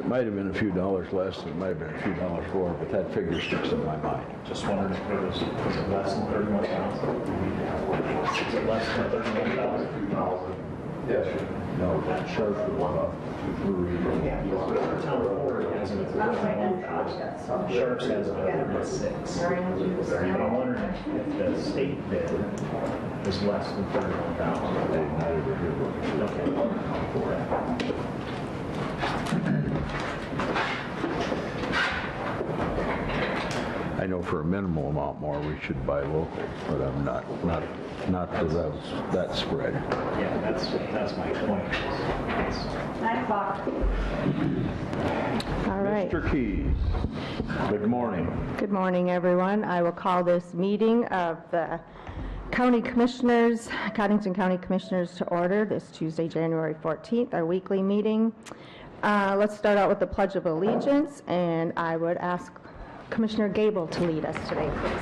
might have been a few dollars less, and it might have been a few dollars more, but that figure sticks in my mind. Just wondered if it was it less than 31,000? Is it less than 31,000? Yes. No, Sharp went up. Town report has it at 31,000. Sharps has it at 36. I'm wondering if the state bid is less than 31,000. They've not ever heard of it. I know for a minimal amount more, we should buy local, but I'm not to that spread. Yeah, that's my point. 9 o'clock. All right. Mr. Keys, good morning. Good morning, everyone. I will call this meeting of the County Commissioners, Cottington County Commissioners to order this Tuesday, January 14th, our weekly meeting. Let's start out with the Pledge of Allegiance, and I would ask Commissioner Gable to lead us today, please.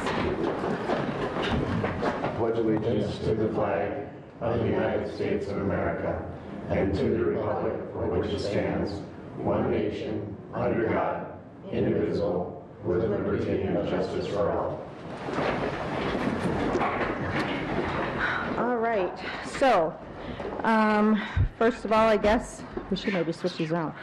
Pledge allegiance to the flag of the United States of America and to the republic for which it stands, one nation, under God, indivisible, with liberty and justice for all. All right. So, first of all, I guess we should maybe switch these around.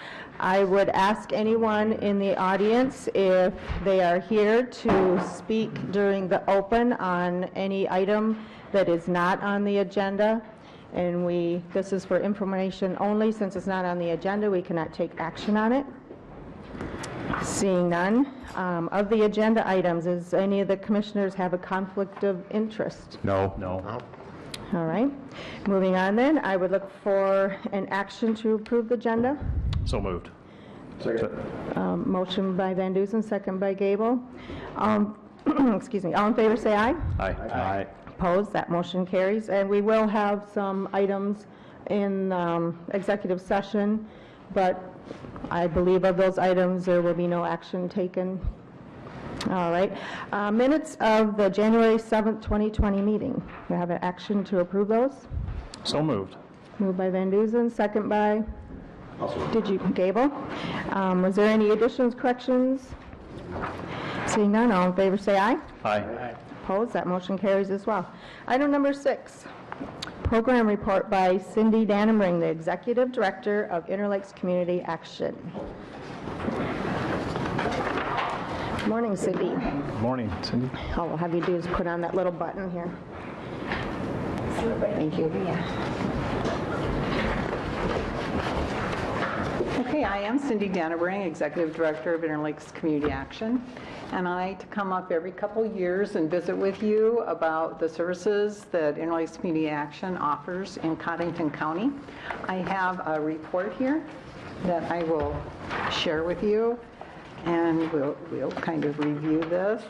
I would ask anyone in the audience if they are here to speak during the open on any item that is not on the agenda. And this is for information only. Since it's not on the agenda, we cannot take action on it. Seeing none. Of the agenda items, does any of the commissioners have a conflict of interest? No. All right. Moving on then, I would look for an action to approve the agenda. So moved. Second. Motion by Van Dusen, second by Gable. Excuse me. All in favor, say aye. Aye. Opposed? That motion carries. And we will have some items in executive session, but I believe of those items there will be no action taken. All right. Minutes of the January 7th, 2020 meeting. We have an action to approve those. So moved. Moved by Van Dusen, second by? Did you, Gable? Was there any additions, corrections? Seeing none, all in favor say aye. Aye. Opposed? That motion carries as well. Item number 6, program report by Cindy Dannenbring, the Executive Director of Interlakes Community Action. Good morning, Cindy. Good morning, Cindy. All we'll have you do is put on that little button here. Thank you. Okay, I am Cindy Dannenbring, Executive Director of Interlakes Community Action, and I like to come up every couple years and visit with you about the services that Interlakes Community Action offers in Cottington County. I have a report here that I will share with you, and we'll kind of review this.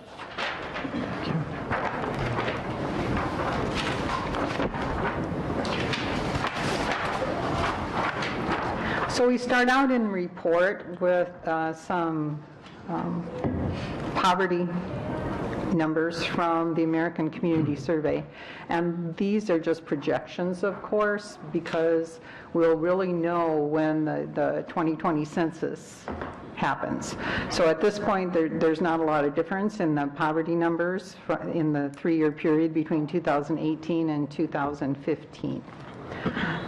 So we start out in the report with some poverty numbers from the American Community Survey. And these are just projections, of course, because we'll really know when the 2020 census happens. So at this point, there's not a lot of difference in the poverty numbers in the 3-year period between 2018 and 2015.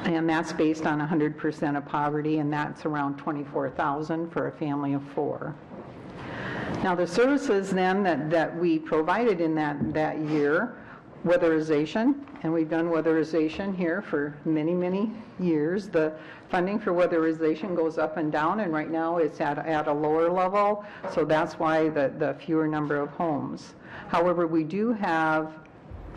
And that's based on 100% of poverty, and that's around 24,000 for a family of 4. Now the services then that we provided in that year, weatherization, and we've done weatherization here for many, many years. The funding for weatherization goes up and down, and right now it's at a lower level, so that's why the fewer number of homes. However, we do have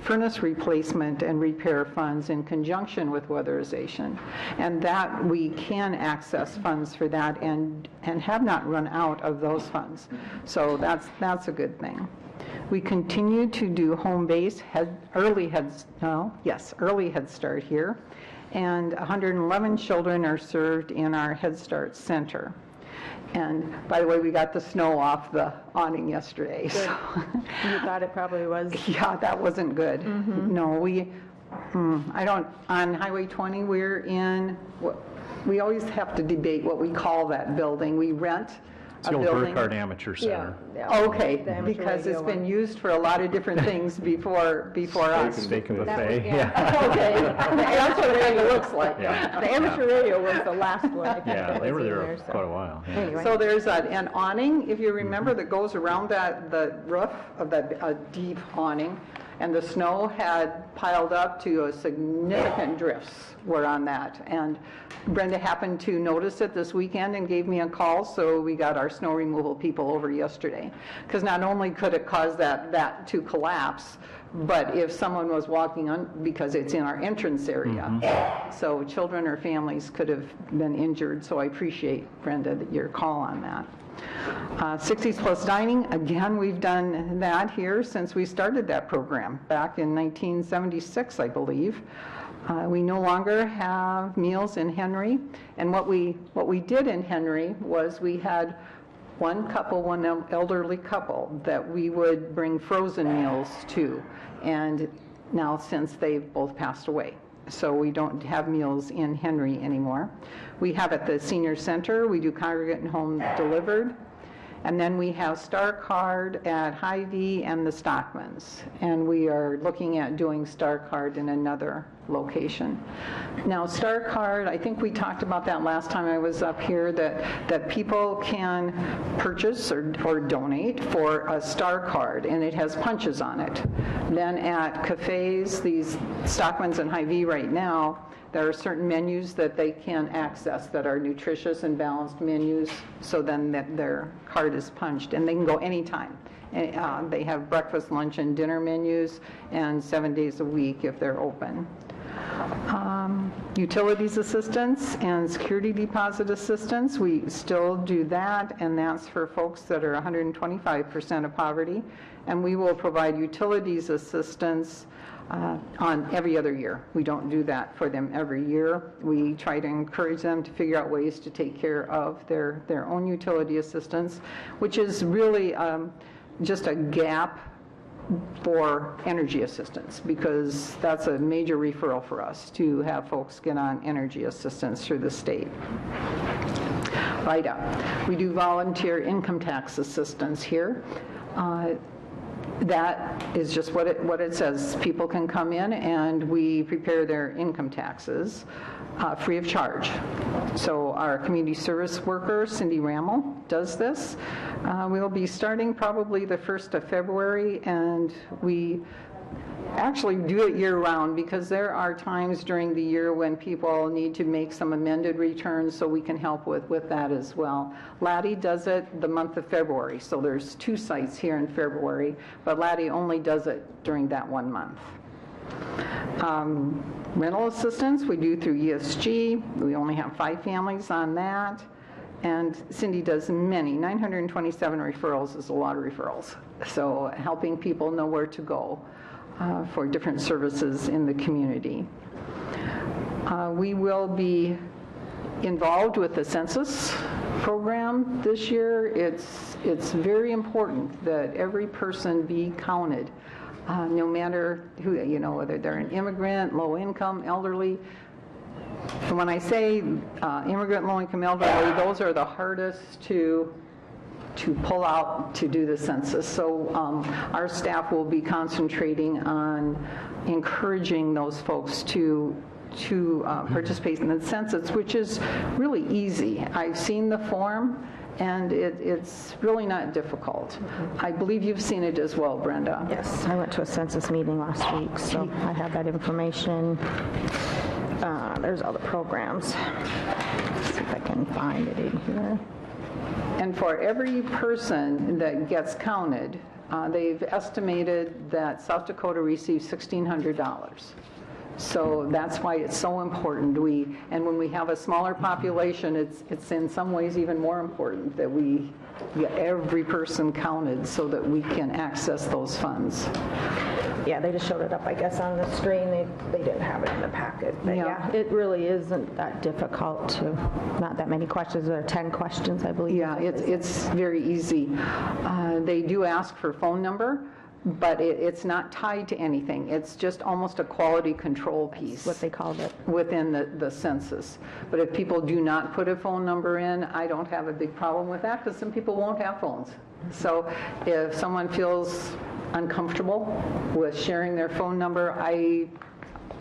furnace replacement and repair funds in conjunction with weatherization, and that we can access funds for that and have not run out of those funds. So that's a good thing. We continue to do home-based early Head Start here, and 111 children are served in our Head Start Center. And by the way, we got the snow off the awning yesterday. So. You thought it probably was? Yeah, that wasn't good. Mm-hmm. No, on Highway 20, we're in we always have to debate what we call that building. We rent It's a the old building. Burkhardt Amateur Center. Okay, The amateur because it's radio been one. used for a lot of different things before us. Steak and That was- buffet, yeah. yeah. Okay, that's what it looks like. Yeah. The amateur radio was the last one. I think Yeah, that they was were in there so. quite a while. yeah. Anyway. So there's an awning, if you remember, that goes around the roof of a deep awning, and the snow had piled up to a significant drifts were on that. And Brenda happened to notice it this weekend and gave me a call, so we got our snow removal people over yesterday. Because not only could it cause that to collapse, but if someone was walking on, because it's in our entrance area, so children or families could have been injured. So I appreciate, Brenda, your call on that. 60s Plus Dining, again, we've done that here since we started that program back in 1976, I believe. We no longer have meals in Henry, and what we did in Henry was we had one elderly couple that we would bring frozen meals to, and now since they've both passed away, so we don't have meals in Henry anymore. We have at the senior center, we do congregate and home delivered, and then we have Star Card at Hy-Vee and the Stockmans, and we are looking at doing Star Card in another location. Now, Star Card, I think we talked about that last time I was up here, that people can purchase or donate for a Star Card, and it has punches on it. Then at cafes, these Stockmans and Hy-Vee right now, there are certain menus that they can access that are nutritious and balanced menus, so then that their card is punched, and they can go anytime. They have breakfast, lunch, and dinner menus, and 7 days a week if they're open. Utilities assistance and security deposit assistance, we still do that, and that's for folks that are 125% of poverty, and we will provide utilities assistance on every other year. We don't do that for them every year. We try to encourage them to figure out ways to take care of their own utility assistance, which is really just a gap for energy assistance, because that's a major referral for us to have folks get on energy assistance through the state. VITA. We do volunteer income tax assistance here. That is just what it says. People can come in and we prepare their income taxes free of charge. So our community service worker, Cindy Rammel, does this. We'll be starting probably the 1st of February, and we actually do it year-round because there are times during the year when people need to make some amended returns, so we can help with that as well. Laddie does it the month of February, so there's 2 sites here in February, but Laddie only does it during that 1 month. Rental assistance we do through ESG. We only have 5 families on that. And Cindy does many, 927 referrals is a lot of referrals. So helping people know where to go for different services in the community. We will be involved with the census program this year. It's very important that every person be counted, no matter who, whether they're an immigrant, low income, elderly. And when I say immigrant, low income, elderly, those are the hardest to pull out to do the census. So our staff will be concentrating on encouraging those folks to participate in the census, which is really easy. I've seen the form, and it's really not difficult. I believe you've seen it as well, Brenda. Yes, I went to a census meeting last week, so I have that information. There's all the programs. Let's see if I can find it in here. And for every person that gets counted, they've estimated that South Dakota receives $1,600. So that's why it's so important. And when we have a smaller population, it's in some ways even more important that we get every person counted so that we can access those funds. Yeah, they just showed it up, I guess, on the screen. They didn't have it in the packet. But Yeah. yeah, it really isn't that difficult to, not that many questions. There are 10 questions, I believe. Yeah, it's very easy. They do ask for phone number, but it's not tied to anything. It's just almost a quality control piece What they called it. within the census. But if people do not put a phone number in, I don't have a big problem with that, because some people won't have phones. So if someone feels uncomfortable with sharing their phone number,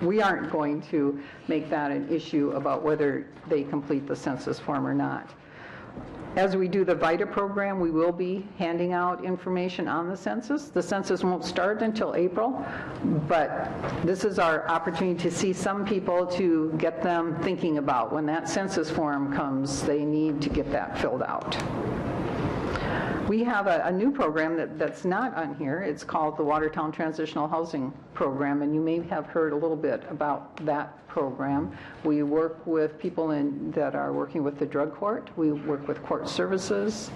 we aren't going to make that an issue about whether they complete the census form or not. As we do the VITA program, we will be handing out information on the census. The census won't start until April, but this is our opportunity to see some people, to get them thinking about when that census form comes, they need to get that filled out. We have a new program that's not on here. It's called the Watertown Transitional Housing Program, and you may have heard a little bit about that program. We work with people that are working with the drug court. We work with court services.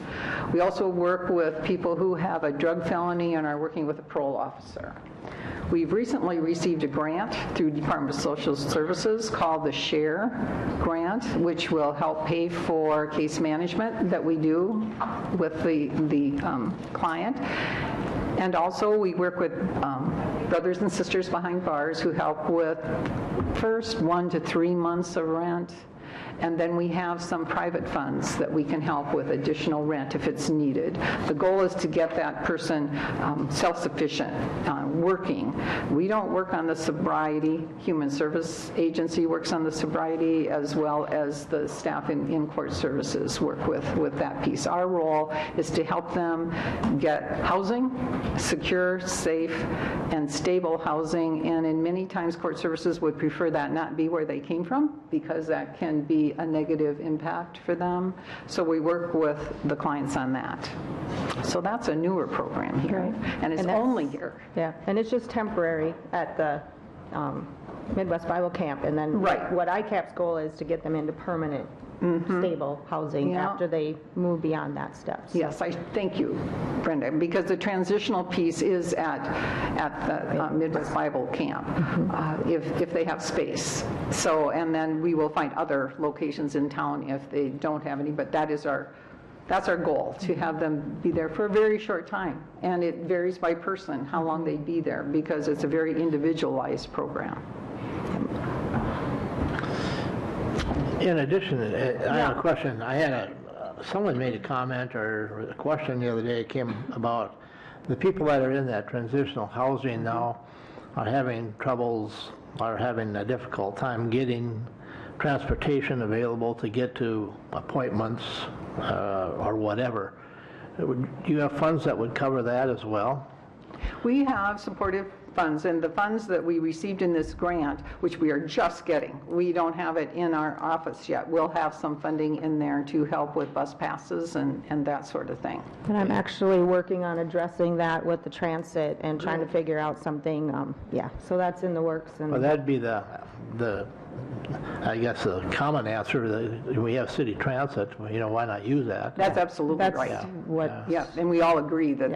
We also work with people who have a drug felony and are working with a parole officer. We've recently received a grant through Department of Social Services called the SHARE grant, which will help pay for case management that we do with the client. And also we work with brothers and sisters behind bars who help with first 1 to 3 months of rent. And then we have some private funds that we can help with additional rent if it's needed. The goal is to get that person self-sufficient, working. We don't work on the sobriety. Human Service Agency works on the sobriety, as well as the staff in court services work with that piece. Our role is to help them get housing, secure, safe, and stable housing. And in many times, court services would prefer that not be where they came from, because that can be a negative impact for them. So we work with the clients on that. So that's a newer program here, and it's only here. Yeah, and it's just temporary at the Midwest Bible Camp, and then Right. what ICAP's goal is to get them into permanent, stable housing Yeah. after they move beyond that step. So- Yes, I thank you, Brenda, because the transitional piece is at the Midwest Bible Camp, if they have space. So, and then we will find other locations in town if they don't have any, but that's our goal, to have them be there for a very short time. And it varies by person, how long they'd be there, because it's a very individualized program. In addition, I have a question. I had someone made a comment or a question the other day came about the people that are in that transitional housing now are having troubles, are having a difficult time getting transportation available to get to appointments or whatever. Do you have funds that would cover that as well? We have supportive funds, and the funds that we received in this grant, which we are just getting, we don't have it in our office yet. We'll have some funding in there to help with bus passes and that sort of thing. And I'm actually working on addressing that with the transit and trying to figure out something, so that's in the works. And Well, that'd be the I guess the common answer, we have city transit, why not use that? That's absolutely that's right. what, Yeah, and we all agree that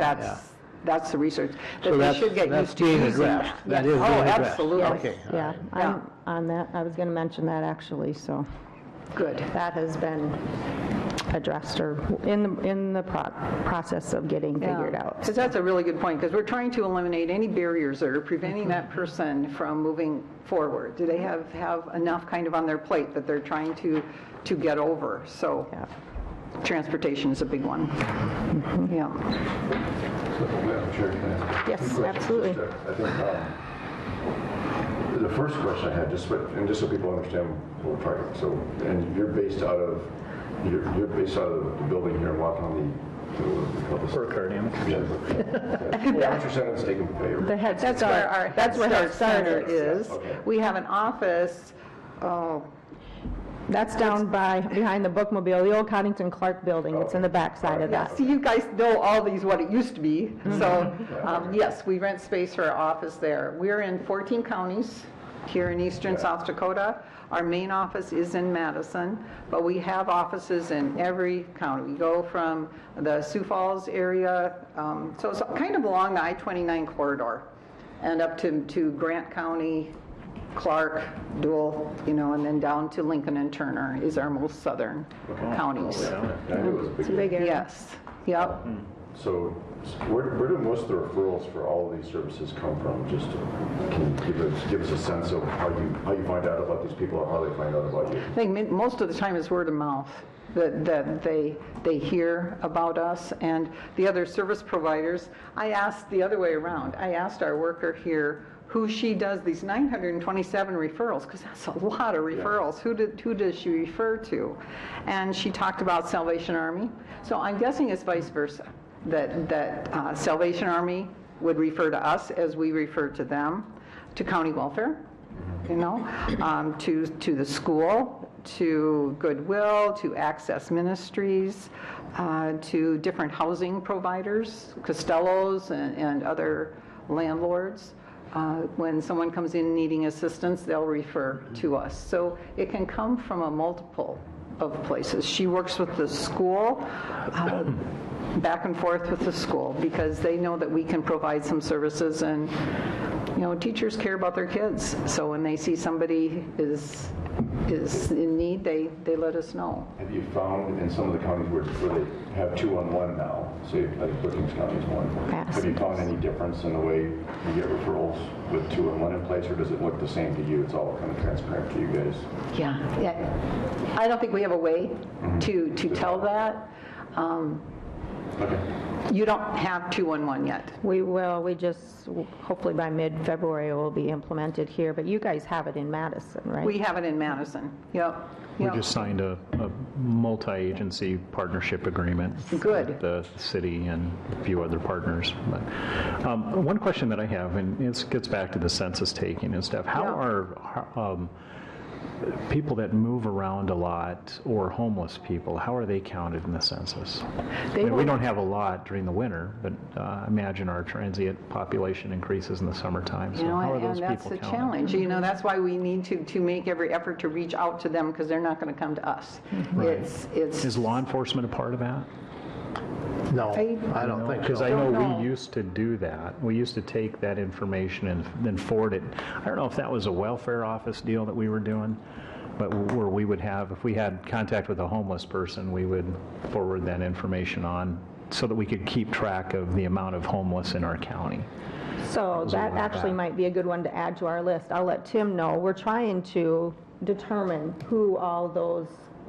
that's the research that So they that's should get used to being using addressed. that. That is Oh, being addressed. absolutely. Okay. yeah, Yeah. I'm on that. I was going to mention that actually, so Good. that has been addressed or in the process of getting figured out. Because that's a really good point, because we're trying to eliminate any barriers that are preventing that person from moving forward. Do they have enough kind of on their plate that they're trying to get over? So Yeah. transportation is a big one. Yeah. Madam Chair, can I ask a Yes, few questions? absolutely. I think the first question I had, just so people understand what we're talking about. So, and you're based out of the building here, walking on the Burkhardt Amateur. Yeah. Amateur Center's taking favor. The Head That's Start. where our That's where Head Start Center is. is. Okay. We have an office, That's down behind the bookmobile, the old Coddington Clark building. It's in the back side of that. see, you guys know all these, what it used to be. So, yes, we rent space for our office there. We're in 14 counties here in eastern South Dakota. Our main office is in Madison, but we have offices in every county. We go from the Sioux Falls area, so it's kind of along the I-29 corridor, and up to Grant County, Clark, Dual, and then down to Lincoln and Turner is our most southern counties. I knew it was a big It's a big area. Yes, yep. So where do most of the referrals for all of these services come from? Just can you give us a sense of how you find out about these people or how they find out about you? I think most of the time it's word of mouth that they hear about us and the other service providers. I asked the other way around. I asked our worker here who she does these 927 referrals, because that's a lot of referrals. Who does she refer to? And she talked about Salvation Army. So I'm guessing it's vice versa, that Salvation Army would refer to us as we refer to them, to county welfare, you know, to the school, to Goodwill, to Access Ministries, to different housing providers, Costello's and other landlords. When someone comes in needing assistance, they'll refer to us. So it can come from a multiple of places. She works with the school, back and forth with the school, because they know that we can provide some services, and you know, teachers care about their kids. So when they see somebody is in need, they let us know. Have you found in some of the counties where they have 2-on-1 now, say like Brookings County is one, Yes. have you found any difference in the way you get referrals with 2-on-1 in place, or does it look the same to you? It's all kind of transparent to you guys? Yeah. I don't think we have a way to tell that. Okay. You don't have 2-on-1 yet. We will, we just, hopefully by mid-February it will be implemented here, but you guys have it in Madison, right? We have it in Madison. Yep. We Yep. just signed a multi-agency partnership agreement. Good. With the city and a few other partners. But one question that I have, and it gets back to the census taking and stuff. How are people that move around a lot, or homeless people, how are they counted in the census? We don't have a lot during the winter, but I imagine our transient population increases in the summertime. So You know, how are those and that's people the counted? challenge. You know, that's why we need to make every effort to reach out to them, because they're not going to come to us. It's Is law enforcement a part of that? No, I don't think Because so. I know know. we used to do that. We used to take that information and then forward it. I don't know if that was a welfare office deal that we were doing, but where we would have, if we had contact with a homeless person, we would forward that information on so that we could keep track of the amount of homeless in our county. So that like actually that. might be a good one to add to our list. I'll let Tim know. We're trying to determine who all those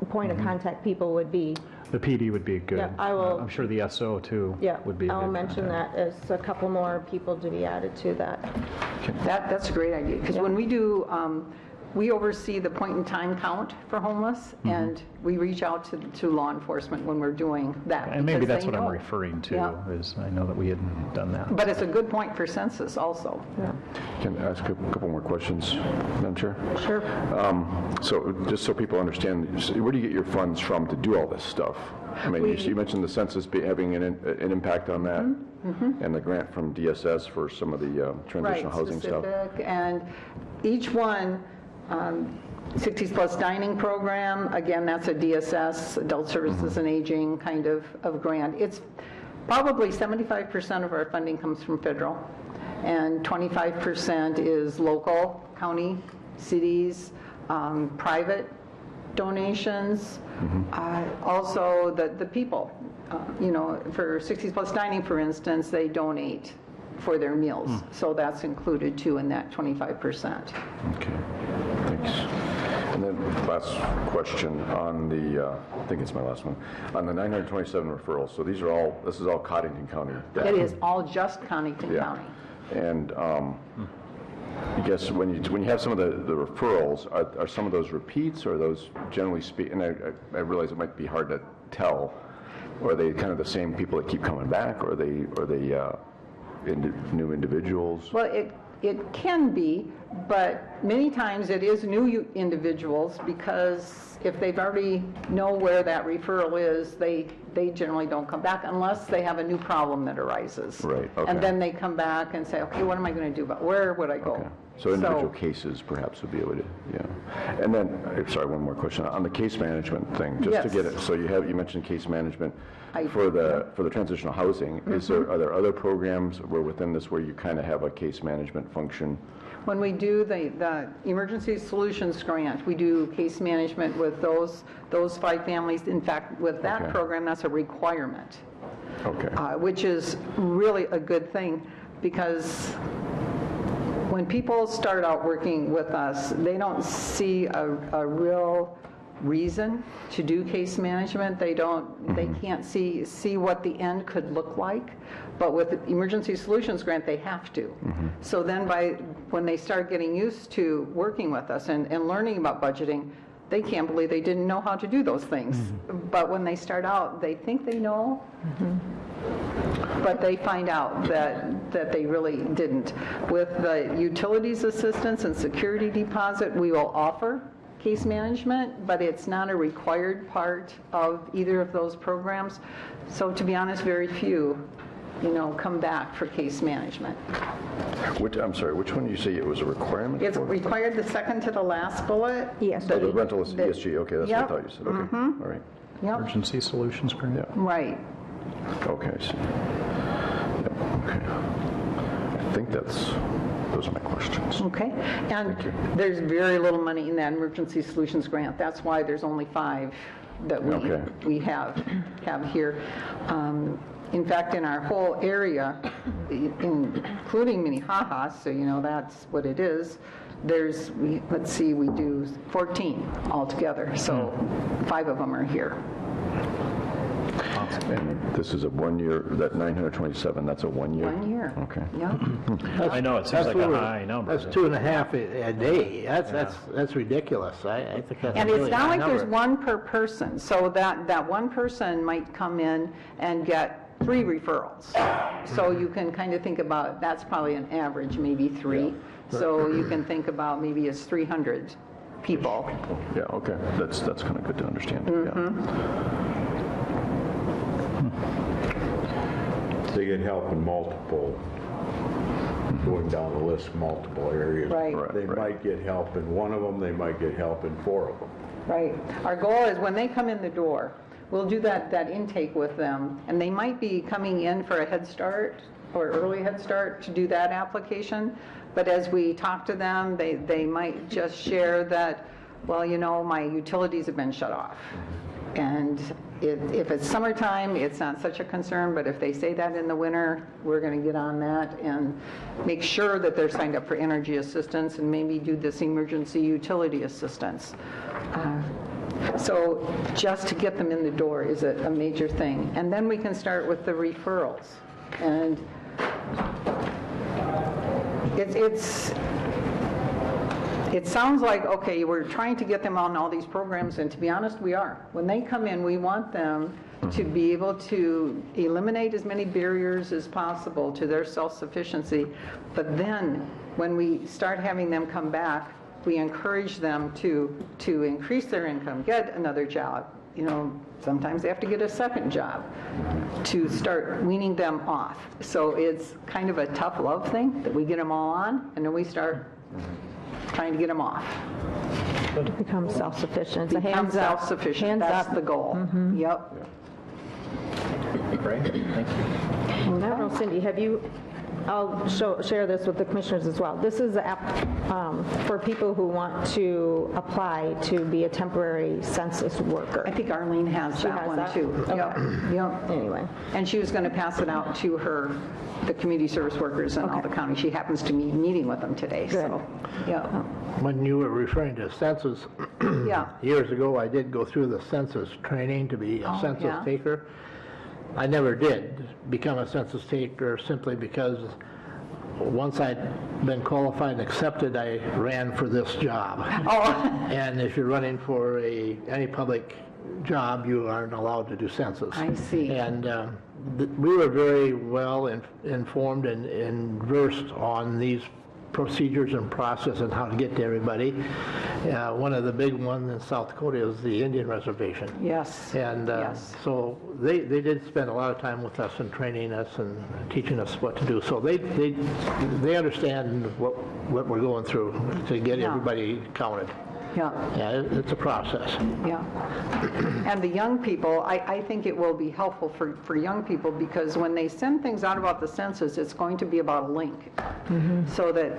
point of contact people would be. The PD would be good. Yeah, I will- I'm sure the SO too Yeah, would be a I'll good mention contact. that as a couple more people to be added to that. That's a great idea, because when we do, we oversee the point-in-time count for homeless, and we reach out to law enforcement when we're doing that. And maybe because that's they what I'm know. referring to, Yeah. is I know that we had done that. But it's a good point for census also. Can I ask a couple more questions, Madam Chair? Sure. So just so people understand, where do you get your funds from to do all this stuff? I mean, you mentioned the census having an impact on that, and the grant from DSS for some of the transitional housing stuff. Specific, and each one, 60s Plus Dining Program, again, that's a DSS, Adult Services and Aging kind of grant. It's probably 75% of our funding comes from federal, and 25% is local, county, cities, private donations, also the people. You know, for 60s Plus Dining, for instance, they donate for their meals, so that's included too in that 25%. Okay, thanks. And then last question on the, I think it's my last one, on the 927 referrals. So this is all Cottington County data. It is all just Connington Yeah. County. And I guess when you have some of the referrals, are some of those repeats, or are those generally and I realize it might be hard to tell, or are they kind of the same people that keep coming back, or are they new individuals? Well, it can be, but many times it is new individuals, because if they've already know where that referral is, they generally don't come back unless they have a new problem that arises. Right, okay. And then they come back and say, okay, what am I going to do about, where would I go? Okay. So individual cases perhaps would be able to, yeah. And then, sorry, one more question. On the case management thing, just to Yes. get it, so you mentioned case management I- for the transitional housing. Are there other programs where within this where you kind of have a case management function? When we do the Emergency Solutions Grant, we do case management with those 5 families. In fact, with that Okay. program, that's a requirement. Okay. Which is really a good thing, because when people start out working with us, they don't see a real reason to do case management. They can't see what the end could look like. But with the Emergency Solutions Grant, they have to. So then when they start getting used to working with us and learning about budgeting, they can't believe they didn't know how to do those things. But when they start out, they think they know, but they find out that they really didn't. With the utilities assistance and security deposit, we will offer case management, but it's not a required part of either of those programs. So to be honest, very few, come back for case management. I'm sorry, which one did you say it was a requirement? It's for? required, the second to the last bullet. Yes. Oh, the rental is ESG, okay, that's what I Yep. thought you said, okay, all right. Yep, Emergency Solutions Grant. Yeah, right. okay, I see. Yeah, okay. I think those are my questions. Okay, and there's very little money in that Emergency Solutions Grant. That's why there's only 5 that Okay. we have here. In fact, in our whole area, including Minnehaha, so that's what it is, we do 14 altogether, so 5 of them are here. And this is a 1 year, that 927, that's a 1 year? 1 year. Okay. Yeah. I know, it seems like a high number. That's 2.5 a day. That's ridiculous. I think that's a And it's really not high like number. there's one per person, so that one person might come in and get 3 referrals. So you can kind of think about, that's probably an average, maybe 3. So you can think about maybe it's 300 people. Yeah, okay, that's kind of good to understand, yeah. They get help in multiple, going down the list, multiple areas. Right. They Right. might get help in one of them, they might get help in 4 of them. Right. Our goal is when they come in the door, we'll do that intake with them, and they might be coming in for a Head Start or early Head Start to do that application, but as we talk to them, they might just share that, well, my utilities have been shut off. And if it's summertime, it's not such a concern, but if they say that in the winter, we're going to get on that and make sure that they're signed up for energy assistance and maybe do this emergency utility assistance. So just to get them in the door is a major thing. And then we can start with the referrals. And it sounds like, okay, we're trying to get them on all these programs, and to be honest, we are. When they come in, we want them to be able to eliminate as many barriers as possible to their self-sufficiency. But then, when we start having them come back, we encourage them to increase their income, get another job. Sometimes they have to get a second job to start weaning them off. So it's kind of a tough love thing that we get them all on, and then we start trying to get them off. To become self-sufficient. It's a Become hands up. self-sufficient, Hands that's up. the goal. Yep. Great, thank you. And I don't know, Cindy, I'll share this with the commissioners as well. This is the app for people who want to apply to be a temporary census worker. I think Arlene has that has one that? too. Okay. Yep. Anyway. And she was going to pass it out to the community service workers in all the counties. She happens to be meeting with them today, so, yeah. When you were referring to census, Yeah. years ago, I did go through the census training to be a Oh, census yeah? taker. I never did become a census taker simply because once I'd been qualified and accepted, I ran for this job. Oh, And if you're running for any public job, you aren't allowed to do census. I see. And we were very well informed and versed on these procedures and process and how to get to everybody. One of the big ones in South Dakota is the Indian Reservation. yes. And Yes. so they did spend a lot of time with us and training us and teaching us what to do. So they understand what we're going through to get Yeah. everybody counted. Yeah. Yeah, it's a process. Yeah. And the young people, I think it will be helpful for young people, because when they send things out about the census, it's going to be about a link so that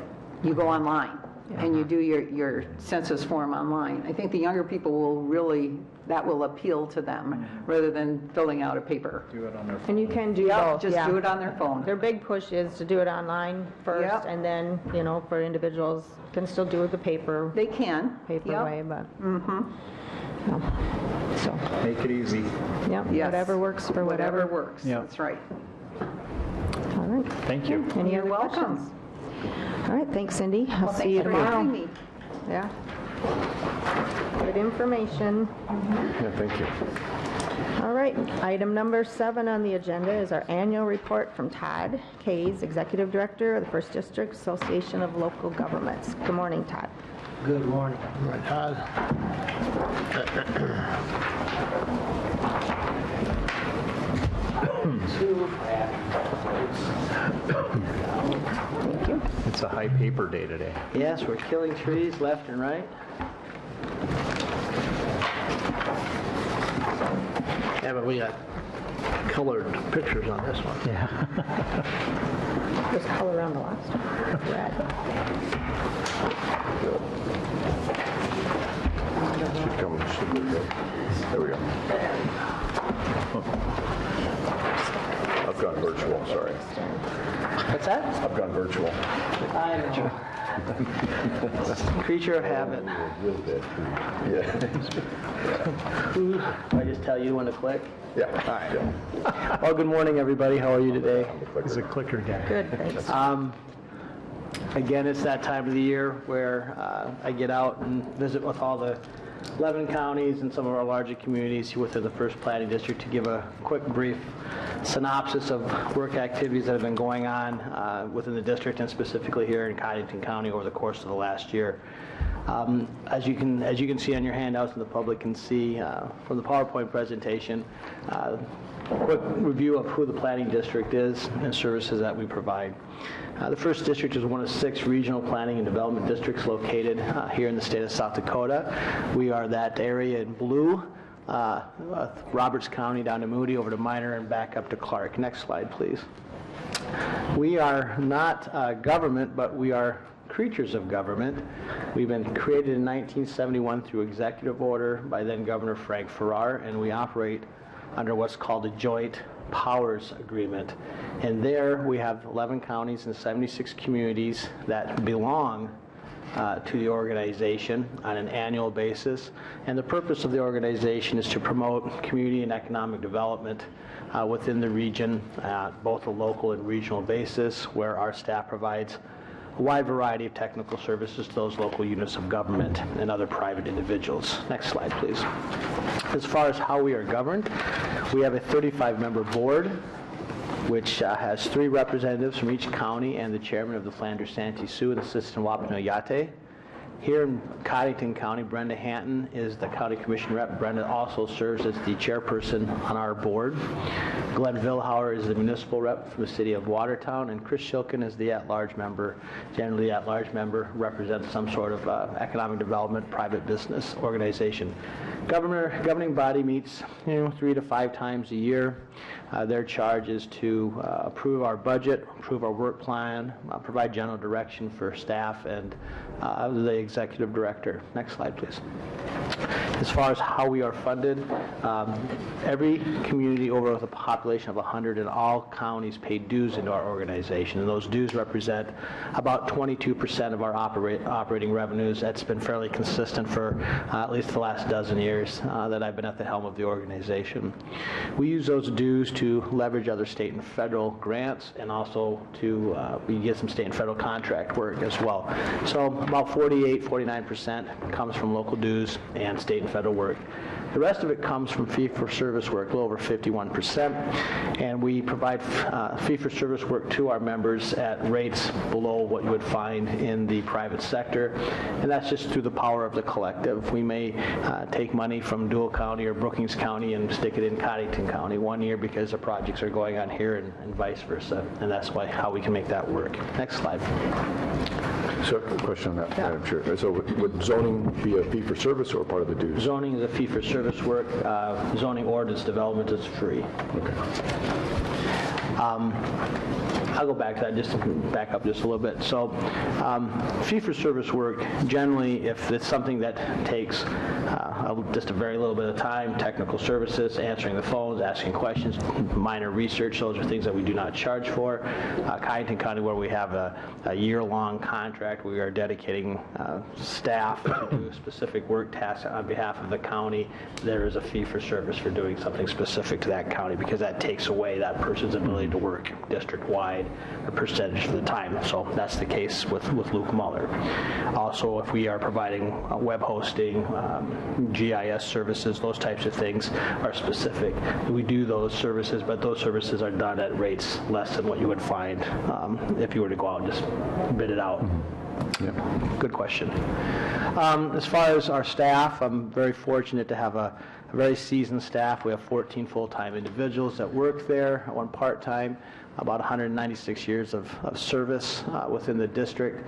you go online and you do your census form online. I think the younger people will really, that will appeal to them rather than filling out a paper. Do it on their phone. And you can do Yep, both, just yeah. do it on their phone. Their big push is to do it online first, Yep. and then, for individuals, can still do it the paper They can. paper Yep. way, but. So, Make it easy. yeah, Yes. whatever works for Whatever whatever. works, Yeah. that's right. All right. Thank you. Any You're other welcome. questions? All right, thanks, Cindy. I'll Well, see you thanks for having tomorrow. me. Yeah. Good information. Yeah, thank you. All right, item number 7 on the agenda is our annual report from Todd Kays, Executive Director of the First District Association of Local Governments. Good morning, Todd. Good morning. Right, Todd? Thank you. It's a high paper day today. Yes, we're killing trees left and right. Yeah, but we got colored pictures on this one. There's color on the last one. Red. Should come, should be good. There we go. I've gone virtual, sorry. What's that? I've gone virtual. I know. Creature of habit. Yeah. Do I just tell you when to click? Yeah. All right. Well, good morning, everybody. How are you today? He's a clicker guy. Good, thanks. Again, it's that time of the year where I get out and visit with all the 11 counties and some of our larger communities within the First Planning District to give a quick, brief synopsis of work activities that have been going on within the district and specifically here in Cottington County over the course of the last year. As you can see on your handouts and the public can see from the PowerPoint presentation, a quick review of who the planning district is and services that we provide. The First District is one of 6 regional planning and development districts located here in the state of South Dakota. We are that area in blue, Roberts County down to Moody, over to Minor, and back up to Clark. Next slide, please. We are not government, but we are creatures of government. We've been created in 1971 through executive order by then Governor Frank Farrar, and we operate under what's called a Joint Powers Agreement. And there we have 11 counties and 76 communities that belong to the organization on an annual basis. And the purpose of the organization is to promote community and economic development within the region, both a local and regional basis, where our staff provides a wide variety of technical services to those local units of government and other private individuals. Next slide, please. As far as how we are governed, we have a 35-member board, which has 3 representatives from each county and the chairman of the Flanders Santee Sioux and the Sisseton Wapano Yate. Here in Cottington County, Brenda Hanton is the county commission rep. Brenda also serves as the chairperson on our board. Glenn Vilhauer is the municipal rep from the city of Watertown, and Chris Shilkin is the at-large member. Generally, the at-large member represents some sort of economic development, private business organization. Governing body meets 3 to 5 times a year. Their charge is to approve our budget, approve our work plan, provide general direction for staff and the executive director. Next slide, please. As far as how we are funded, every community over with a population of 100 in all counties pay dues into our organization, and those dues represent about 22% of our operating revenues. That's been fairly consistent for at least the last dozen years that I've been at the helm of the organization. We use those dues to leverage other state and federal grants, and also to we get some state and federal contract work as well. So about 49% comes from local dues and state and federal work. The rest of it comes from fee-for-service work, a little over 51%, and we provide fee-for-service work to our members at rates below what you would find in the private sector, and that's just through the power of the collective. We may take money from Dual County or Brookings County and stick it in Cottington County one year because the projects are going on here and vice versa, and that's how we can make that work. Next slide. So a question on that, Madam Chair. So would zoning be a fee-for-service or part of the dues? Zoning is a fee-for-service work. Zoning ordinance development is free. I'll go back to that, just to back up just a little bit. So fee-for-service work, generally, if it's something that takes just a very little bit of time, technical services, answering the phones, asking questions, minor research, those are things that we do not charge for. Cottington County, where we have a year-long contract, we are dedicating staff to do specific work tasks on behalf of the county. There is a fee-for-service for doing something specific to that county, because that takes away that person's ability to work district-wide a percentage of the time. So that's the case with Luke Muller. Also, if we are providing web hosting, GIS services, those types of things are specific. We do those services, but those services are done at rates less than what you would find if you were to go out and just bid it out. Good question. As far as our staff, I'm very fortunate to have a very seasoned staff. We have 14 full-time individuals that work there, one part-time, about 196 years of service within the district.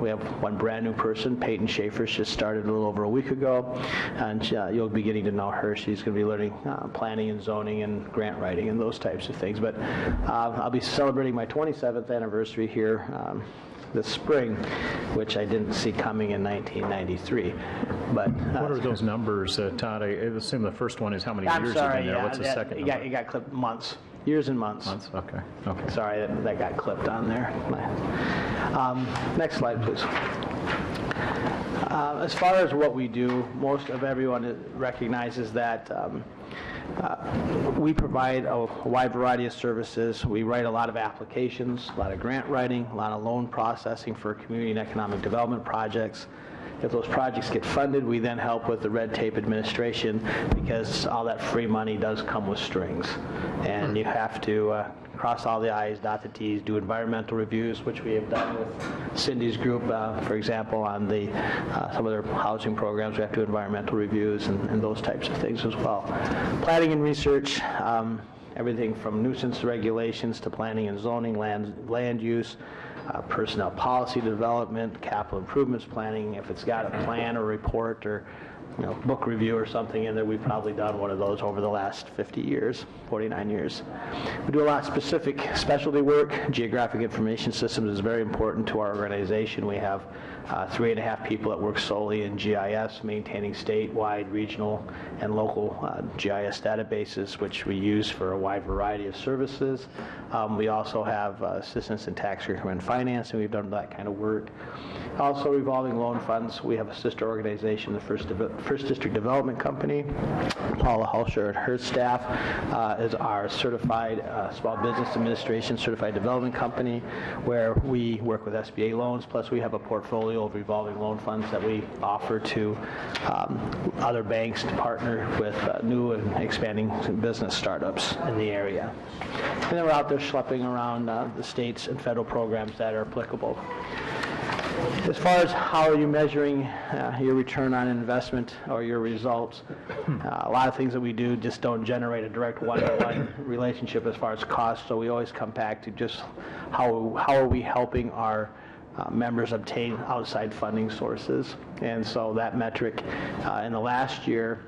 We have one brand new person, Peyton Schaefer, just started a little over a week ago, and you'll be getting to know her. She's going to be learning planning and zoning and grant writing and those types of things. But I'll be celebrating my 27th anniversary here this spring, which I didn't see coming in 1993. But what are those numbers, Todd? I assume the first one is how many years you've been there. What's the second number? It got clipped months. Years and months. Months, okay. Sorry, that got clipped on there. Next slide, please. As far as what we do, most of everyone recognizes that we provide a wide variety of services. We write a lot of applications, a lot of grant writing, a lot of loan processing for community and economic development projects. If those projects get funded, we then help with the red tape administration, because all that free money does come with strings. And you have to cross all the I's, dot the T's, do environmental reviews, which we have done with Cindy's group, for example, on the some of their housing programs. We have to do environmental reviews and those types of things as well. Planning and research, everything from nuisance regulations to planning and zoning, land use, personnel policy development, capital improvements planning. If it's got a plan or report or book review or something in there, we've probably done one of those over the last 50 years, 49 years. We do a lot of specific specialty work. Geographic information systems is very important to our organization. We have 3.5 people that work solely in GIS, maintaining statewide, regional, and local GIS databases, which we use for a wide variety of services. We also have assistance in tax reform and finance, and we've done that kind of work. Also, revolving loan funds. We have a sister organization, the First District Development Company. Paula Hulsher and her staff is our certified Small Business Administration Certified Development Company, where we work with SBA loans, plus we have a portfolio of revolving loan funds that we offer to other banks to partner with new and expanding business startups in the area. And then we're out there schlepping around the states and federal programs that are applicable. As far as how are you measuring your return on investment or your results, a lot of things that we do just don't generate a direct one-to-one relationship as far as cost, so we always come back to just how are we helping our members obtain outside funding sources. And so that metric in the last year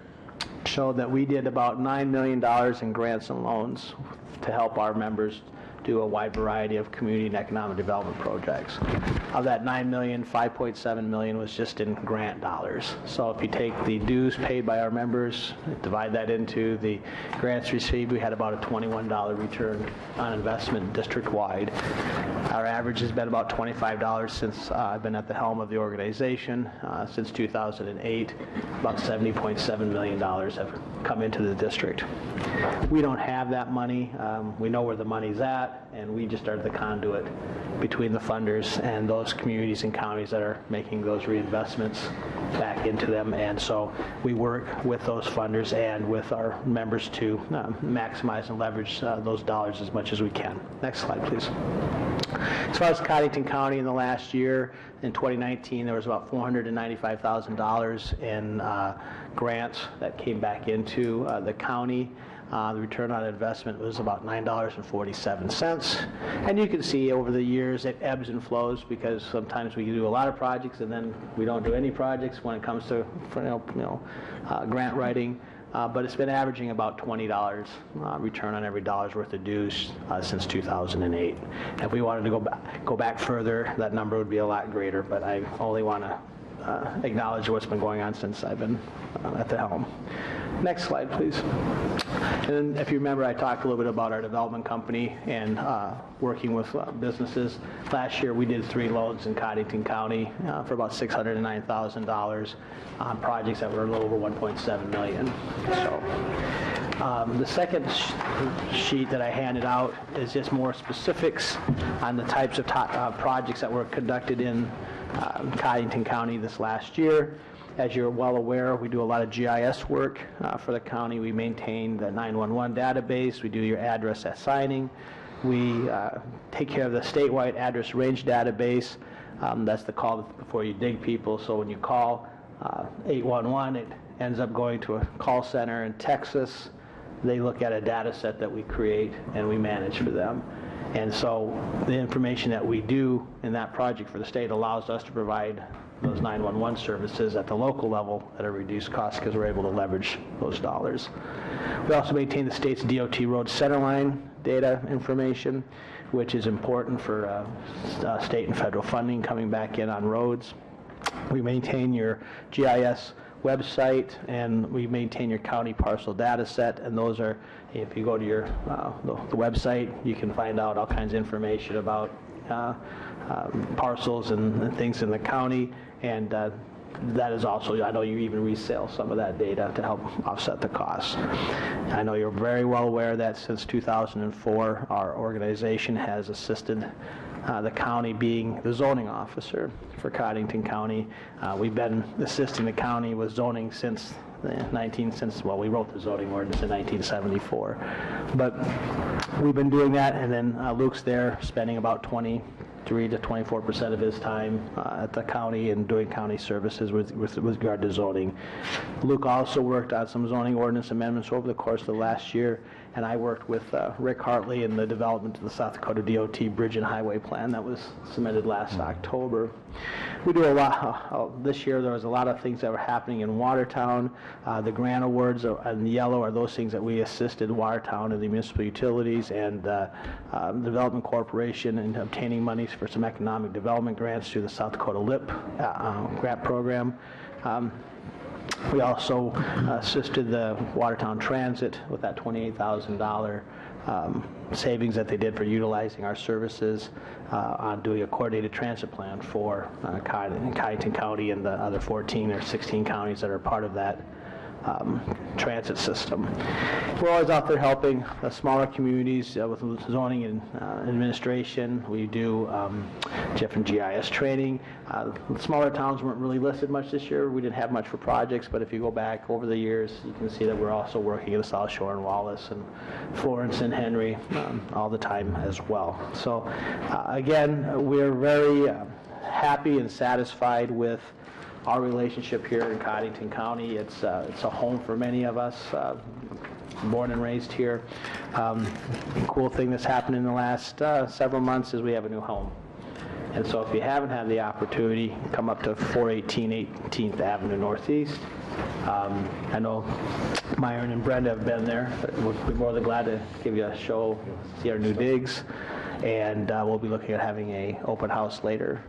showed that we did about $9 million in grants and loans to help our members do a wide variety of community and economic development projects. Of that $9 million, $5.7 million was just in grant dollars. So if you take the dues paid by our members, divide that into the grants received, we had about a $21 return on investment district-wide. Our average has been about $25 since I've been at the helm of the organization. Since 2008, about $70.7 million have come into the district. We don't have that money. We know where the money's at, and we just are the conduit between the funders and those communities and counties that are making those reinvestments back into them. And so we work with those funders and with our members to maximize and leverage those dollars as much as we can. Next slide, please. As far as Cottington County in the last year, in 2019, there was about $495,000 in grants that came back into the county. The return on investment was about $9.47. And you can see over the years it ebbs and flows, because sometimes we do a lot of projects and then we don't do any projects when it comes to grant writing. but it's been averaging about $20 return on every dollar's worth of dues since 2008. If we wanted to go back further, that number would be a lot greater, but I only want to acknowledge what's been going on since I've been at the helm. Next slide, please. And then, if you remember, I talked a little bit about our development company and working with businesses. Last year, we did 3 loans in Cottington County for about $609,000 on projects that were a little over $1.7 million. So, the second sheet that I handed out is just more specifics on the types of projects that were conducted in Cottington County this last year. As you're well aware, we do a lot of GIS work for the county. We maintain the 911 database. We do your address assigning. We take care of the statewide address range database. That's the call before you dig people. So when you call 811, it ends up going to a call center in Texas. They look at a data set that we create and we manage for them. And so the information that we do in that project for the state allows us to provide those 911 services at the local level at a reduced cost because we're able to leverage those dollars. We also maintain the state's DOT road centerline data information, which is important for state and federal funding coming back in on roads. We maintain your GIS website, and we maintain your county parcel data set, and those are, if you go to your the website, you can find out all kinds of information about parcels and things in the county, and that is also, I know you even resell some of that data to help offset the costs. I know you're very well aware that since 2004, our organization has assisted the county being the zoning officer for Cottington County. We've been assisting the county with zoning since we wrote the zoning ordinance in 1974. But we've been doing that, and then Luke's there spending about 23 to 24% of his time at the county and doing county services with regard to zoning. Luke also worked on some zoning ordinance amendments over the course of the last year, and I worked with Rick Hartley in the development of the South Dakota DOT Bridge and Highway Plan that was submitted last October. We do a lot. This year there was a lot of things that were happening in Watertown. The grant awards in yellow are those things that we assisted Watertown and the municipal utilities and the Development Corporation in obtaining monies for some economic development grants through the South Dakota LIP grant program. We also assisted the Watertown Transit with that $28,000 savings that they did for utilizing our services on doing a coordinated transit plan for Cottington County and the other 14 or 16 counties that are part of that transit system. We're always out there helping the smaller communities with zoning and administration. We do different GIS training. Smaller towns weren't really listed much this year. We didn't have much for projects, but if you go back over the years, you can see that we're also working in the South Shore and Wallace and Florence and Henry all the time as well. So again, we're very happy and satisfied with our relationship here in Cottington County. It's a home for many of us, born and raised here. Cool thing that's happened in the last several months is we have a new home. And so if you haven't had the opportunity, come up to 418 18th Avenue Northeast. I know Myron and Brenda have been there. We'd be more than glad to give you a show, see our new digs. And we'll be looking at having a open house later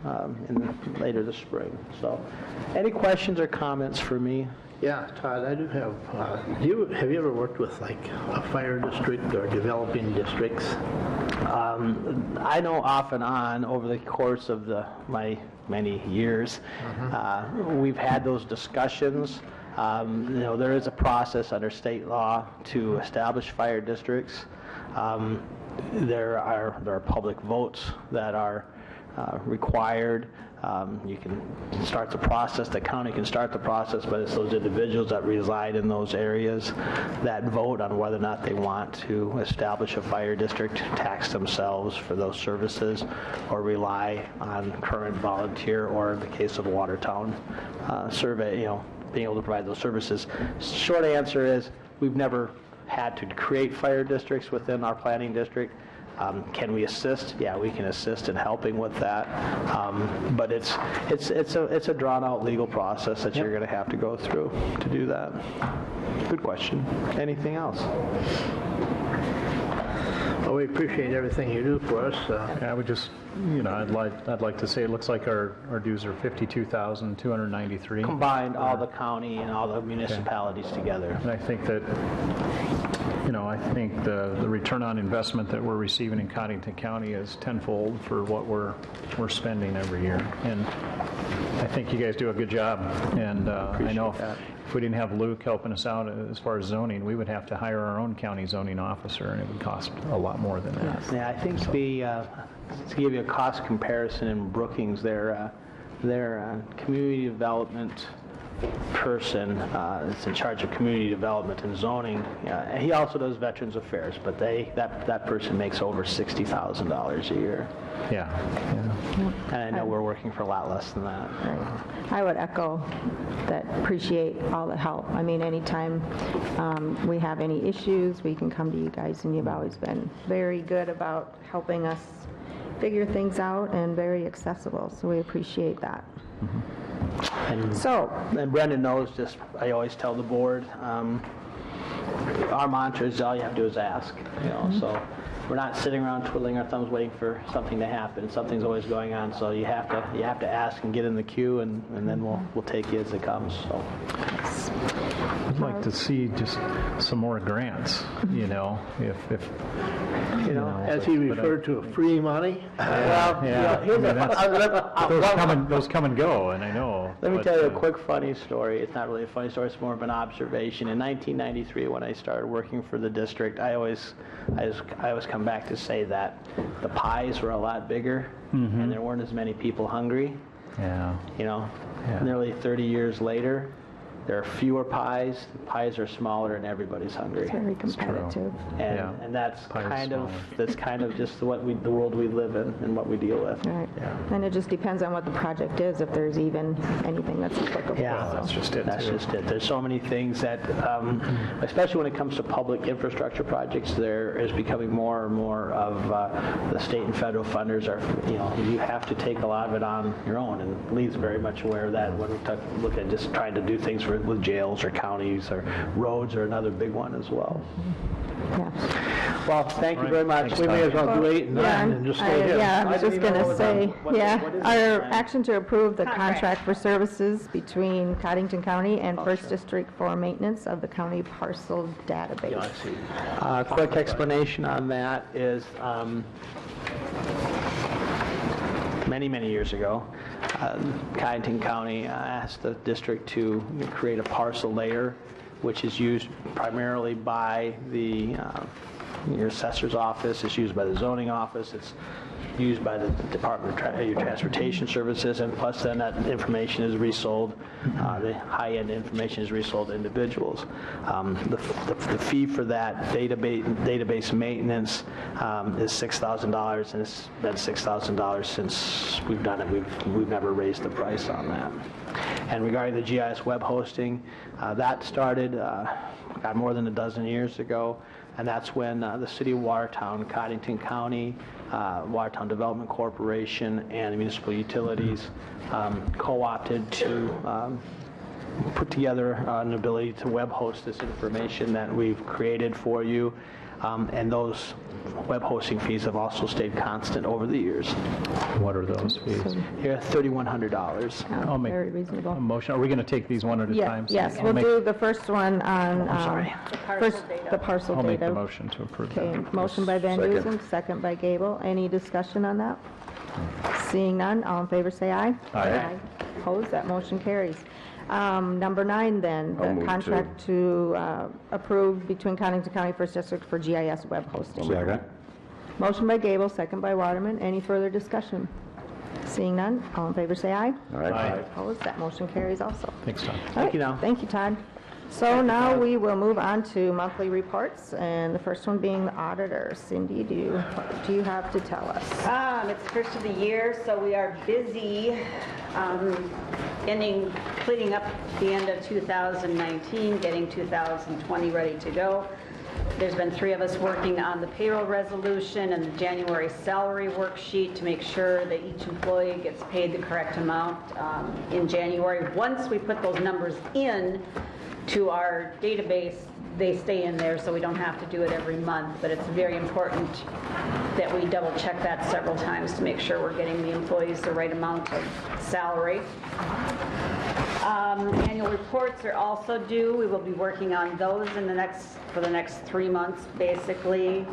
this spring. So, any questions or comments for me? Yeah, Todd, I do have, have you ever worked with like a fire district or developing districts? I know off and on over the course of my many years, we've had those discussions. There is a process under state law to establish fire districts. There are public votes that are required. You can start the process, the county can start the process, but it's those individuals that reside in those areas that vote on whether or not they want to establish a fire district, tax themselves for those services, or rely on current volunteer, or in the case of Watertown survey, being able to provide those services. Short answer is we've never had to create fire districts within our planning district. Can we assist? Yeah, we can assist in helping with that. But it's a drawn-out legal process that you're going to have to go through to do that. Good question. Anything else? Well, we appreciate everything you do for us. I would just, I'd like to say it looks like our dues are $52,293. Combined all the county and all the municipalities together. And I think that, I think the return on investment that we're receiving in Cottington County is tenfold for what we're spending every year. And I think you guys do a good job. And I know if we didn't have Luke helping us out as far as zoning, we would have to hire our own county zoning officer, and it would cost a lot more than that. Yeah, I think to give you a cost comparison in Brookings, their community development person is in charge of community development and zoning. He also does Veterans Affairs, but that person makes over $60,000 a year. Yeah. And I know we're working for a lot less than that. Right. I would echo that, appreciate all the help. I mean, anytime we have any issues, we can come to you guys, and you've always been very good about helping us figure things out and very accessible, so we appreciate that. And Brendan knows, I always tell the board, our mantra is all you have to do is ask, so we're not sitting around twiddling our thumbs waiting for something to happen. Something's always going on, so you have to ask and get in the queue, and then we'll take you as it comes. So. I'd like to see just some more grants, if As he referred to, free money. those come and go, and I know. Let me tell you a quick funny story. It's not really a funny story, it's more of an observation. In 1993, when I started working for the district, I always come back to say that the pies were a lot bigger, and there weren't as many people hungry. Yeah. Nearly 30 years later, there are fewer pies. The pies are smaller, and everybody's hungry. It's very competitive. And that's kind of just the world we live in and what we deal with. Right. And it just depends on what the project is, if there's even anything that's applicable. Yeah, that's just it. That's just it. There's so many things that, especially when it comes to public infrastructure projects, there is becoming more and more of the state and federal funders are, you have to take a lot of it on your own, and Lee's very much aware of that when we look at just trying to do things with jails or counties or roads are another big one as well. Yeah. Well, thank you very much. Thanks, We may as well do 8 and 9 and just stay here. Yeah, I was just going to say, what is our it? action to approve the contract for services between Cottington County and First District for maintenance of the county parcel database. Quick explanation on that is many years ago, Cottington County asked the district to create a parcel layer, which is used primarily by your assessor's office, it's used by the zoning office, it's used by the Department of Transportation Services, and plus then that information is resold, the high-end information is resold to individuals. The fee for that database maintenance is $6,000, and it's been $6,000 since we've done it. We've never raised the price on that. And regarding the GIS web hosting, that started more than a dozen years ago, and that's when the City of Watertown, Cottington County, Watertown Development Corporation, and the municipal utilities co-opted to put together an ability to web host this information that we've created for you, and those web hosting fees have also stayed constant over the years. What are those fees? Here, $3,100. I'll make Very reasonable. a motion. Are we going to take these one at a time? Yes, I'll we'll make- do the first one on, sorry. first, the parcel I'll make the data. motion to approve Okay, that. motion by Van Second. Duzen, second by Gable. Any discussion on that? Seeing none, all in favor say aye. Aye. Opposed, that motion carries. Number 9 then, I'll move the to- contract to approve between Cottington County First District for GIS web hosting. Second. Motion by Gable, second by Waterman. Any further discussion? Seeing none, all in favor say aye. All right. Opposed, that motion carries also. Thanks, Tom. All right, you, Don. Thank you, Todd. So now we will move on to monthly reports, and the first one being the auditor. Cindy, do you have to tell us? It's the first of the year, so we are busy cleaning up the end of 2019, getting 2020 ready to go. There's been 3 of us working on the payroll resolution and the January salary worksheet to make sure that each employee gets paid the correct amount in January. Once we put those numbers in to our database, they stay in there, so we don't have to do it every month. But it's very important that we double check that several times to make sure we're getting the employees the right amount of salary. Annual reports are also due. We will be working on those for the next 3 months, basically.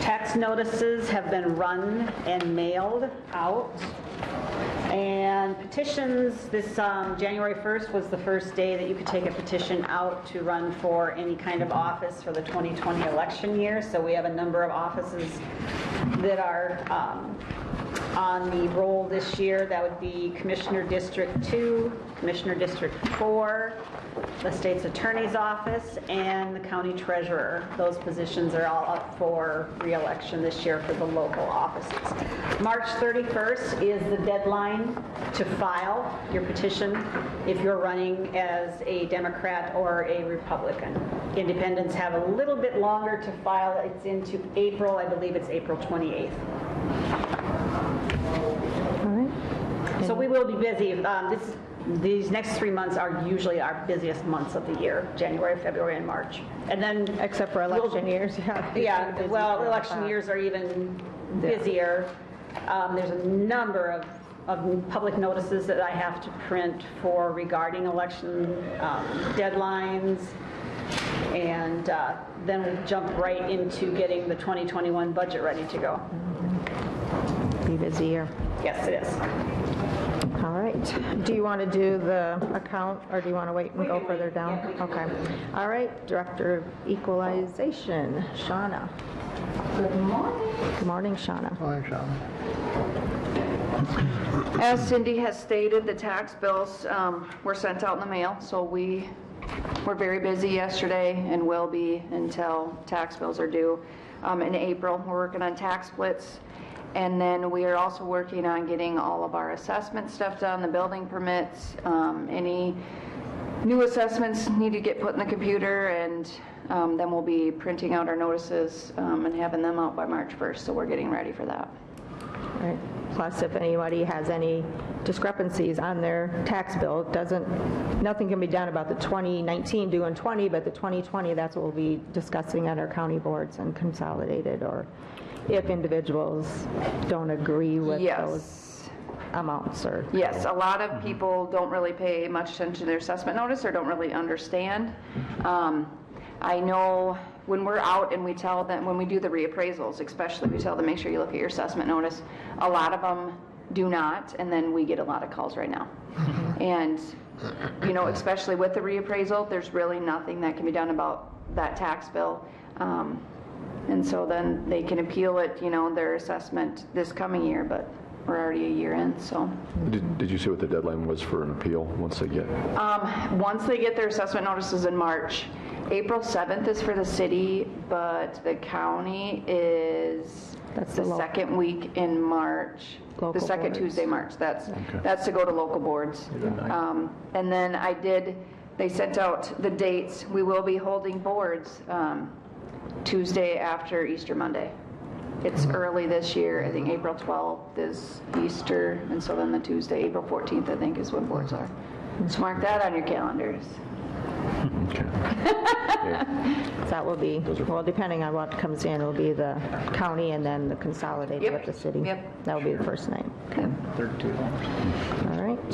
Tax notices have been run and mailed out. And petitions, this January 1st was the first day that you could take a petition out to run for any kind of office for the 2020 election year. So we have a number of offices that are on the roll this year. That would be Commissioner District 2, Commissioner District 4, the state's attorney's office, and the county treasurer. Those positions are all up for re-election this year for the local offices. March 31st is the deadline to file your petition if you're running as a Democrat or a Republican. Independents have a little bit longer to file. It's into April. I believe it's April 28th. All right. So we will be busy. These next 3 months are usually our busiest months of the year, January, February, and March. And then, Except for election years, yeah. yeah, well, election years are even busier. There's a number of public notices that I have to print for regarding election deadlines. And then we'll jump right into getting the 2021 budget ready to go. Be busy year. Yes, it is. All right. Do you want to do the account, or do you want to wait and go further down? Okay. All right. Director of Equalization, Shauna. Good morning. Good morning, Shauna. Morning, Sean. As Cindy has stated, the tax bills were sent out in the mail, so we were very busy yesterday and will be until tax bills are due in April. We're working on tax splits, and then we are also working on getting all of our assessment stuff done, the building permits, any new assessments need to get put in the computer, and then we'll be printing out our notices and having them out by March 1st, so we're getting ready for that. All right. Plus, if anybody has any discrepancies on their tax bill, nothing can be done about the 2019 due in 20, but the 2020, that's what we'll be discussing at our county boards and consolidated, or if individuals don't agree with those amounts. Or Yes, a lot of people don't really pay much attention to their assessment notice or don't really understand. I know when we're out and we tell them, when we do the reappraisals especially, we tell them, make sure you look at your assessment notice. A lot of them do not, and then we get a lot of calls right now. And, you know, especially with the reappraisal, there's really nothing that can be done about that tax bill. And so then they can appeal it, you know, their assessment this coming year, but we're already a year in, so. Did you say what the deadline was for an appeal once they get? Once they get their assessment notices in March, April 7th is for the city, but the county is the second week in March, the second Tuesday March. That's to go to local boards. And then they sent out the dates. We will be holding boards Tuesday after Easter Monday. It's early this year. I think April 12th is Easter, and so then the Tuesday, April 14th, I think, is when boards are. So mark that on your calendars. Okay. that will be, well, depending on what comes in, will be the county and then the consolidated with the city. Yep. That will be the first name. Okay. $32. All right.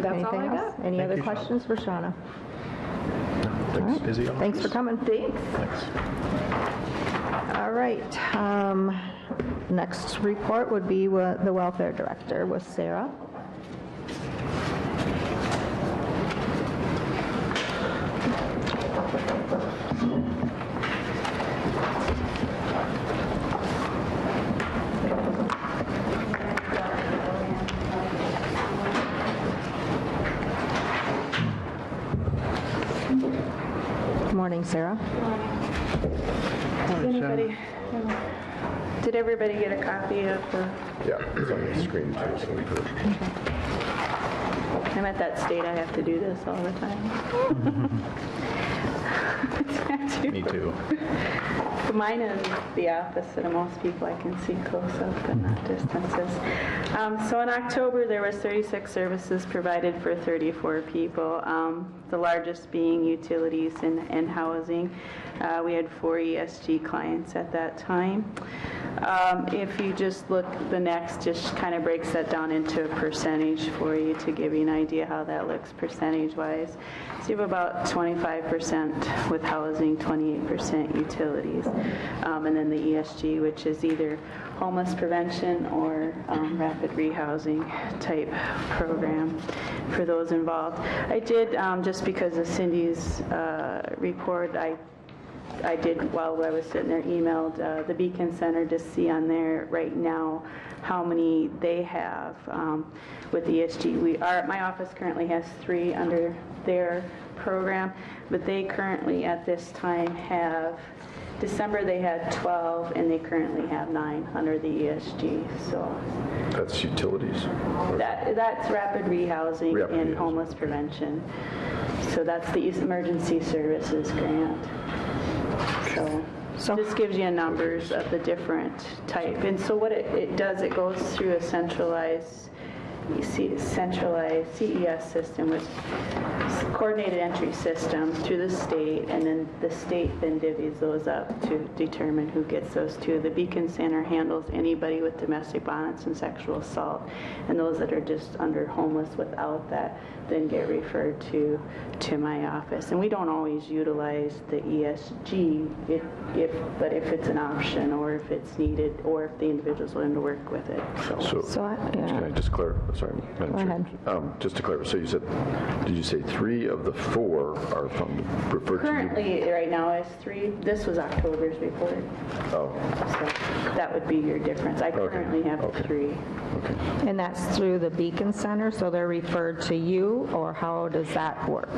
That's Anything all I else? got. Any other questions for Shauna? Thanks. Busy on Thanks for coming. Thanks. All right. Next report would be the welfare director with Sarah. Sarah. Did everybody get a copy of the, Yeah, it's on the screen too, so we put it. I'm at that state, I have to do this all the time. Me too. Mine is the opposite of most people. I can see close up and not distances. So in October, there was 36 services provided for 34 people, the largest being utilities and housing. We had 4 ESG clients at that time. If you just look, the next just kind of breaks that down into a percentage for you to give you an idea how that looks percentage-wise. So you have about 25% with housing, 28% utilities, and then the ESG, which is either homeless prevention or rapid rehousing type program for those involved. I did, just because of Cindy's report, I did, while I was sitting there, emailed the Beacon Center to see on there right now how many they have with ESG. My office currently has 3 under their program, but they currently at this time have, December they had 12, and they currently have 9 under the ESG. So That's utilities? that's rapid rehousing Rapid and rehousing. homeless prevention. So that's the Emergency Services Grant. So this gives you numbers of the different type. And so what it does, it goes through a centralized CES system, which is coordinated entry system through the state, and then the state then divvies those up to determine who gets those to. The Beacon Center handles anybody with domestic violence and sexual assault, and those that are just under homeless without that then get referred to my office. And we don't always utilize the ESG, but if it's an option, or if it's needed, or if the individual's willing to work with it. Can I just clarify? Sorry, Madam Chair. Just to clarify, so you said, did you say 3 of the 4 are referred to you? Currently, right now, is 3. This was October's report. Oh, So that would be your difference. I currently have 3. okay. And that's through the Beacon Center, so they're referred to you, or how does that work?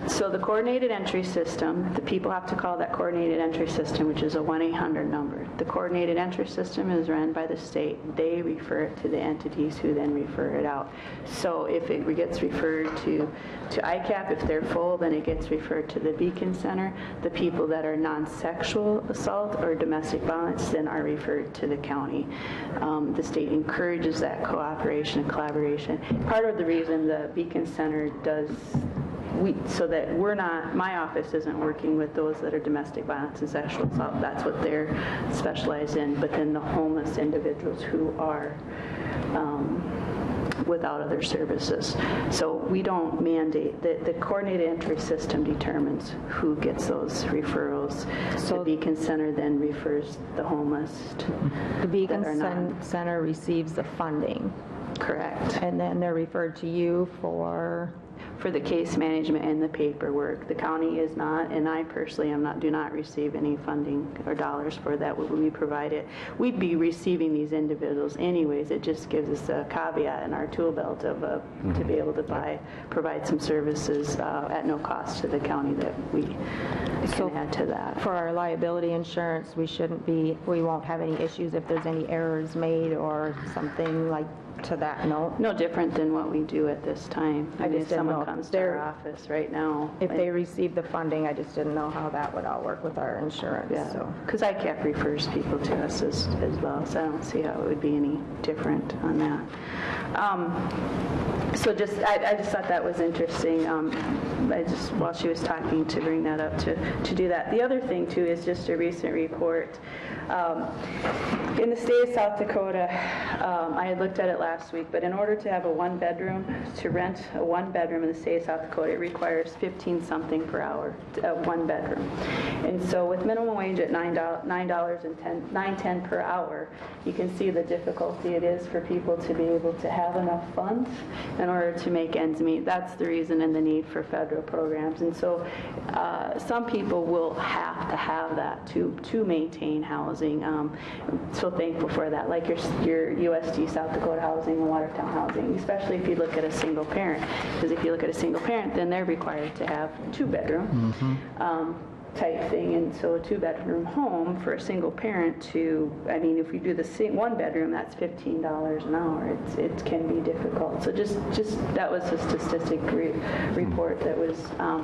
So the coordinated entry system, the people have to call that coordinated entry system, which is a 1-800 number. The coordinated entry system is run by the state. They refer it to the entities who then refer it out. So if it gets referred to ICAP, if they're full, then it gets referred to the Beacon Center. The people that are non-sexual assault or domestic violence then are referred to the county. The state encourages that cooperation and collaboration. Part of the reason the Beacon Center does, so that my office isn't working with those that are domestic violence and sexual assault. That's what they're specialized in. But then the homeless individuals who are without other services. So we don't mandate, the coordinated entry system determines who gets those referrals. So the Beacon Center then refers the homeless. The Beacon Center receives the funding. Correct. And then they're referred to you for the case management and the paperwork. The county is not, and I personally do not receive any funding or dollars for that. We provide it. We'd be receiving these individuals anyways. It just gives us a caveat in our tool belt of to be able to provide some services at no cost to the county that we can add to that. For our liability insurance, we won't have any issues if there's any errors made or something like to that note? No different than what we do at this time. I just If didn't know someone if comes to our office right now. If they receive the funding, I just didn't know how that would all work with our insurance. Yeah, So because ICAP refers people to us as well, so I don't see how it would be any different on that. So I just thought that was interesting. While she was talking, to bring that up, to do that. The other thing too is just a recent report. In the state of South Dakota, I had looked at it last week, but in order to have a 1-bedroom, to rent a 1-bedroom in the state of South Dakota, it requires 15 something per hour, 1 bedroom. And so with minimum wage at $9.10 per hour, you can see the difficulty it is for people to be able to have enough funds in order to make ends meet. That's the reason and the need for federal programs. And so some people will have to have that to maintain housing. So thankful for that, like your USD South Dakota Housing and Watertown Housing, especially if you look at a single parent. Because if you look at a single parent, then they're required to have 2 bedroom. type thing, and so a 2-bedroom home for a single parent to, I mean, if you do the 1-bedroom, that's $15 an hour. It can be difficult. So just that was a statistic report that was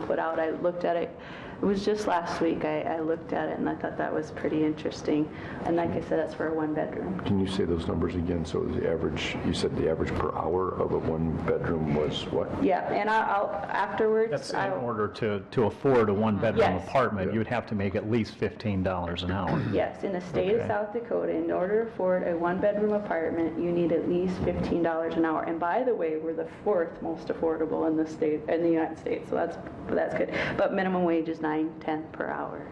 put out. I looked at it. It was just last week. I looked at it and I thought that was pretty interesting. And like I said, that's for a 1-bedroom. Can you say those numbers again? So the average, you said the average per hour of a 1-bedroom was what? Yeah, and I'll afterwards. That's in order to afford a 1-bedroom Yes. apartment, you would have to make at least $15 an hour. Yes, in the state of South Dakota, in order to afford a 1-bedroom apartment, you need at least $15 an hour. And by the way, we're the 4th most affordable in the United States, so that's good. But minimum wage is $9.10 per hour.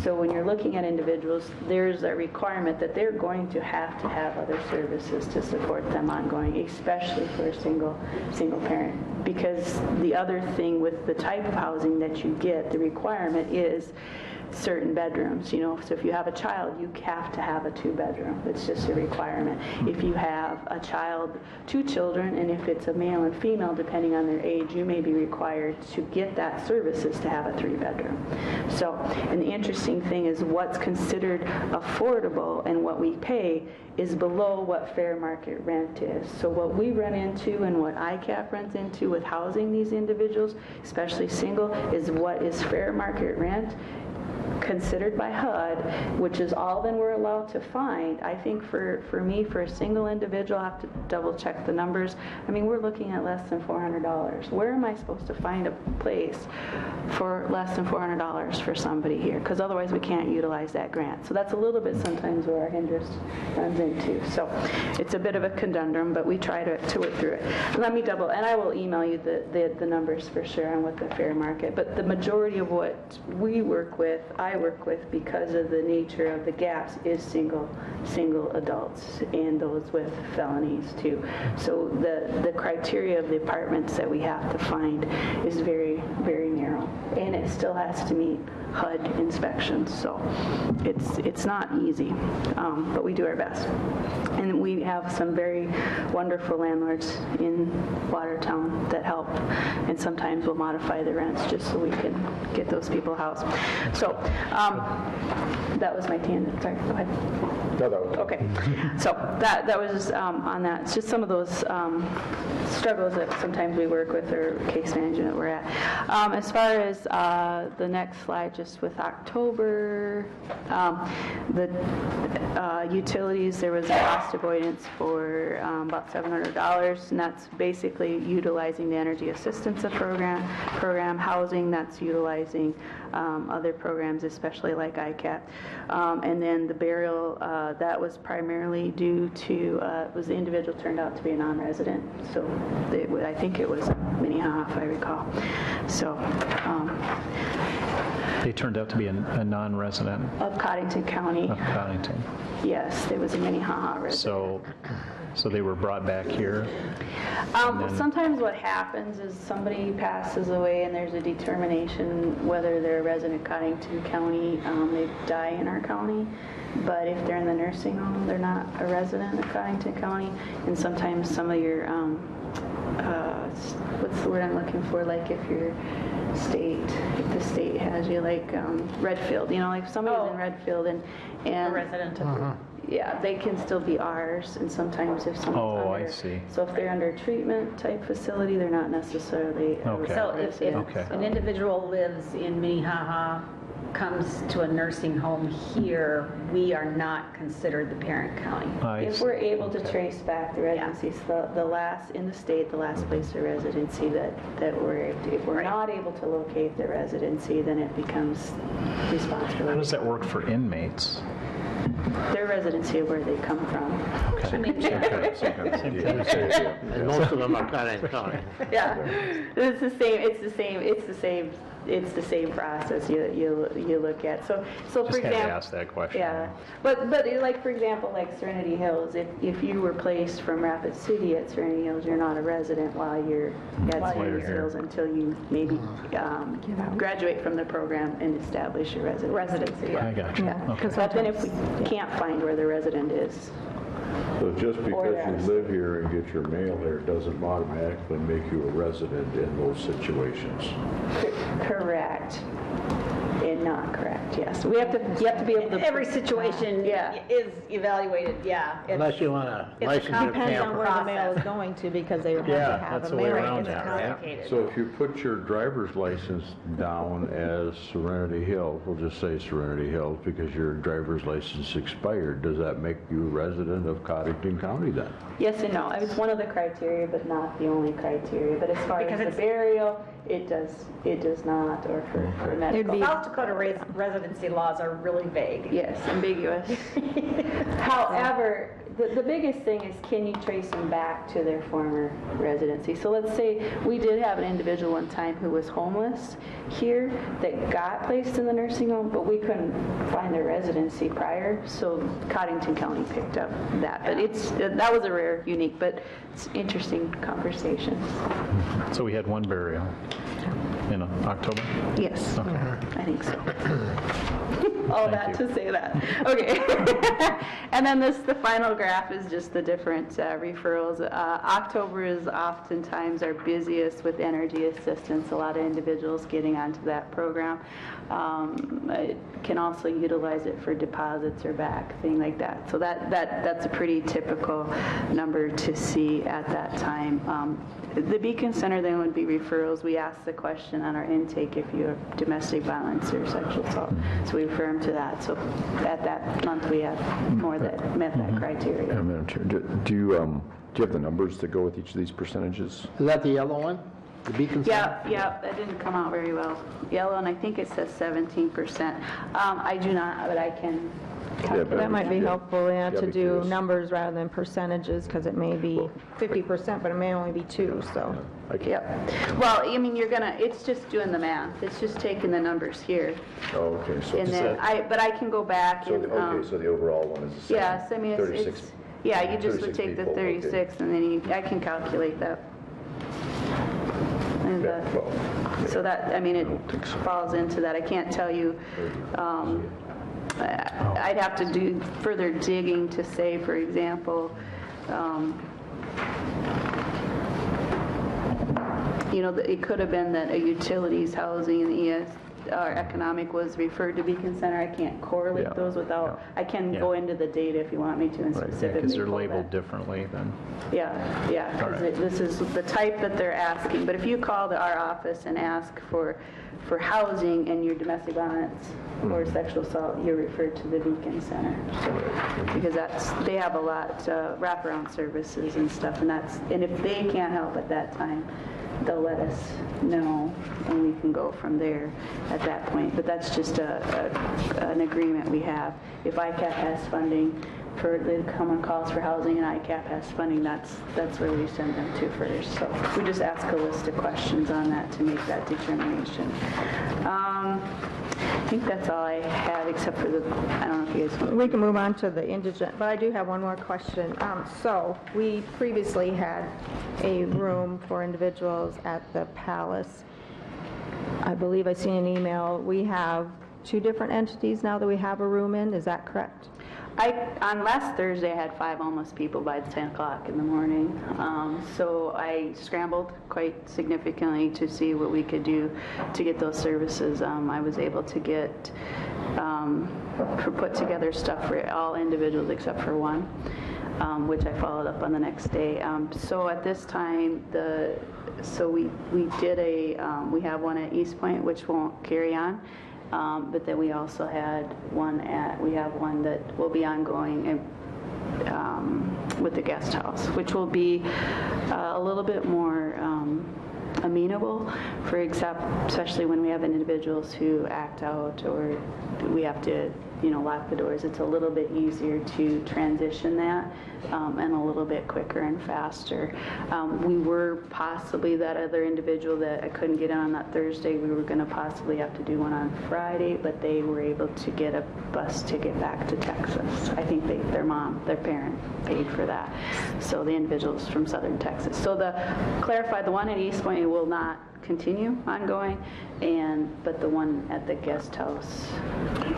So when you're looking at individuals, there's a requirement that they're going to have other services to support them ongoing, especially for a single parent. Because the other thing with the type of housing that you get, the requirement is certain bedrooms, so if you have a child, you have to have a 2-bedroom. It's just a requirement. If you have a child, 2 children, and if it's a male and female, depending on their age, you may be required to get that services to have a 3-bedroom. So, and the interesting thing is what's considered affordable and what we pay is below what fair market rent is. So what we run into and what ICAP runs into with housing these individuals, especially single, is what is fair market rent considered by HUD, which is all then we're allowed to find. I think for me, for a single individual, I have to double check the numbers. I mean, we're looking at less than $400. Where am I supposed to find a place for less than $400 for somebody here? Because otherwise we can't utilize that grant. So that's a little bit sometimes where our hindrance runs into. So it's a bit of a conundrum, but we try to work through it. Let me double, and I will email you the numbers for sure on what the fair market, but the majority of what we work with, I work with, because of the nature of the gaps, is single adults and those with felonies too. So the criteria of the apartments that we have to find is very, very narrow, and it still has to meet HUD inspections. So it's not easy, but we do our best. And we have some very wonderful landlords in Watertown that help, and sometimes we'll modify the rents just so we can get those people housed. So that was my tangent. Sorry, go ahead. No, that was okay. So that was on that. It's just some of those struggles that sometimes we work with, or case management that we're at. As far as the next slide, just with October, the utilities, there was a cost avoidance for about $700, and that's basically utilizing the energy assistance program, housing, that's utilizing other programs, especially like ICAP. And then the burial, that was primarily due to, the individual turned out to be a non-resident. So I think it was Minnehaha, if I recall. So. They turned out to be a non-resident Of Cottington County. of Cottington. Yes, there was a Minnehaha resident. So they were brought back here? Sometimes what happens is somebody passes away and there's a determination whether they're a resident of Cottington County, they die in our county. But if they're in the nursing home, they're not a resident of Cottington County. And sometimes some of your, what's the word I'm looking for, like if your state, if the state has you, like Redfield, like if somebody's in Redfield and A resident of yeah, they can still be ours, and sometimes if someone's under, I see. so if they're under a treatment type facility, they're not necessarily a Okay. So if an individual lives in Minnehaha, comes to a nursing home here, we are not considered the parent county. If we're able to trace back the residencies, the last in the state, the last place of residency that we're, if we're not able to locate the residency, then it becomes responsibility. How does that work for inmates? Their residency of where they come from. Okay. And most of them are Cottington County. Yeah, it's the same process you look at. So for Just had example, to ask that question. yeah, but like for example, like Serenity Hills, if you were placed from Rapid City at Serenity Hills, you're not a resident while you're at Serenity Hills until you maybe graduate from the program and establish your residency. I got you. Okay. But then if we can't find where the resident is, So just because you live here and get your mail here doesn't automatically make you a resident in those situations. correct. And not correct, yes. You have to be able to. Every situation Yeah. is evaluated, yeah. It's- Unless you want to it's a license your Depends on camper. where the mail is going to, because they would have Yeah, to have that's a the way mailing. around It's that, right? complicated. So if you put your driver's license down as Serenity Hills, we'll just say Serenity Hills because your driver's license expired, does that make you a resident of Cottington County then? Yes and no. It's one of the criteria, but not the only criteria. But as far Because as the it's- burial, it does not, or for medical. South Dakota residency laws are really vague. Yes, ambiguous. However, the biggest thing is, can you trace them back to their former residency? So let's say we did have an individual one time who was homeless here that got placed in the nursing home, but we couldn't find their residency prior, so Cottington County picked up that. But that was a rare, unique, but it's interesting conversation. So we had one burial in October? Yes, Okay. I think so. All that to say that. Okay. And then the final graph is just the different referrals. October is oftentimes our busiest with energy assistance, a lot of individuals getting onto that program. It can also utilize it for deposits or back, thing like that. So that's a pretty typical number to see at that time. The Beacon Center then would be referrals. We ask the question on our intake if you have domestic violence or sexual assault. So we refer them to that. So at that month we have more that met that criteria. Madam Chair, do you have the numbers that go with each of these percentages? Is that the yellow one? The Beacon Center? Yeah, that didn't come out very well. Yellow, and I think it says 17%. I do not, but I can calculate. That might be helpful, yeah, Yeah, to be do curious. numbers rather than percentages, because it may be 50%, but it may only be 2, so. Yep. Well, I mean, it's just doing the math. It's just taking the numbers here. Oh, okay, so And is then, that, but I can go back and, so the overall one is the same? yes, I mean, 36. yeah, you just would 36 take the people, okay. 36 and then I can calculate that. And, Yeah, well, so that, I mean, it falls into that. I can't tell you, I'd have to do further digging to say, for example, it could have been that a utilities, housing, and ES, or economic was referred to Beacon Center. I can't correlate Yeah. those without, I can Yeah. go into the data if you want me to and specifically. Because they're pull labeled that. differently then. Yeah, All because right. this is the type that they're asking. But if you call our office and ask for housing and your domestic violence or sexual assault, you're referred to the Beacon Center. So, because they have a lot, wraparound services and stuff, and if they can't help at that time, they'll let us know, and we can go from there at that point. But that's just an agreement we have. If ICAP has funding for the common calls for housing and ICAP has funding, that's where we send them to first. So we just ask a list of questions on that to make that determination. I think that's all I had, except for I don't know if you guys want. We can move on to the indigent, but I do have one more question. So we previously had a room for individuals at the Palace. I believe I seen an email. We have 2 different entities now that we have a room in, is that correct? On last Thursday, I had 5 homeless people by 10 o'clock in the morning. So I scrambled quite significantly to see what we could do to get those services. I was able to get, put together stuff for all individuals except for one, which I followed up on the next day. So at this time, we have one at East Point, which won't carry on. But then we also had we have one that will be ongoing with the guest house, which will be a little bit more amenable for especially when we have individuals who act out or we have to lock the doors. It's a little bit easier to transition that and a little bit quicker and faster. We were possibly, that other individual that I couldn't get on that Thursday, we were going to possibly have to do one on Friday, but they were able to get a bus ticket back to Texas. I think their parent paid for that. So the individuals from Southern Texas. So clarify, the one at East Point will not continue ongoing, but the one at the guest house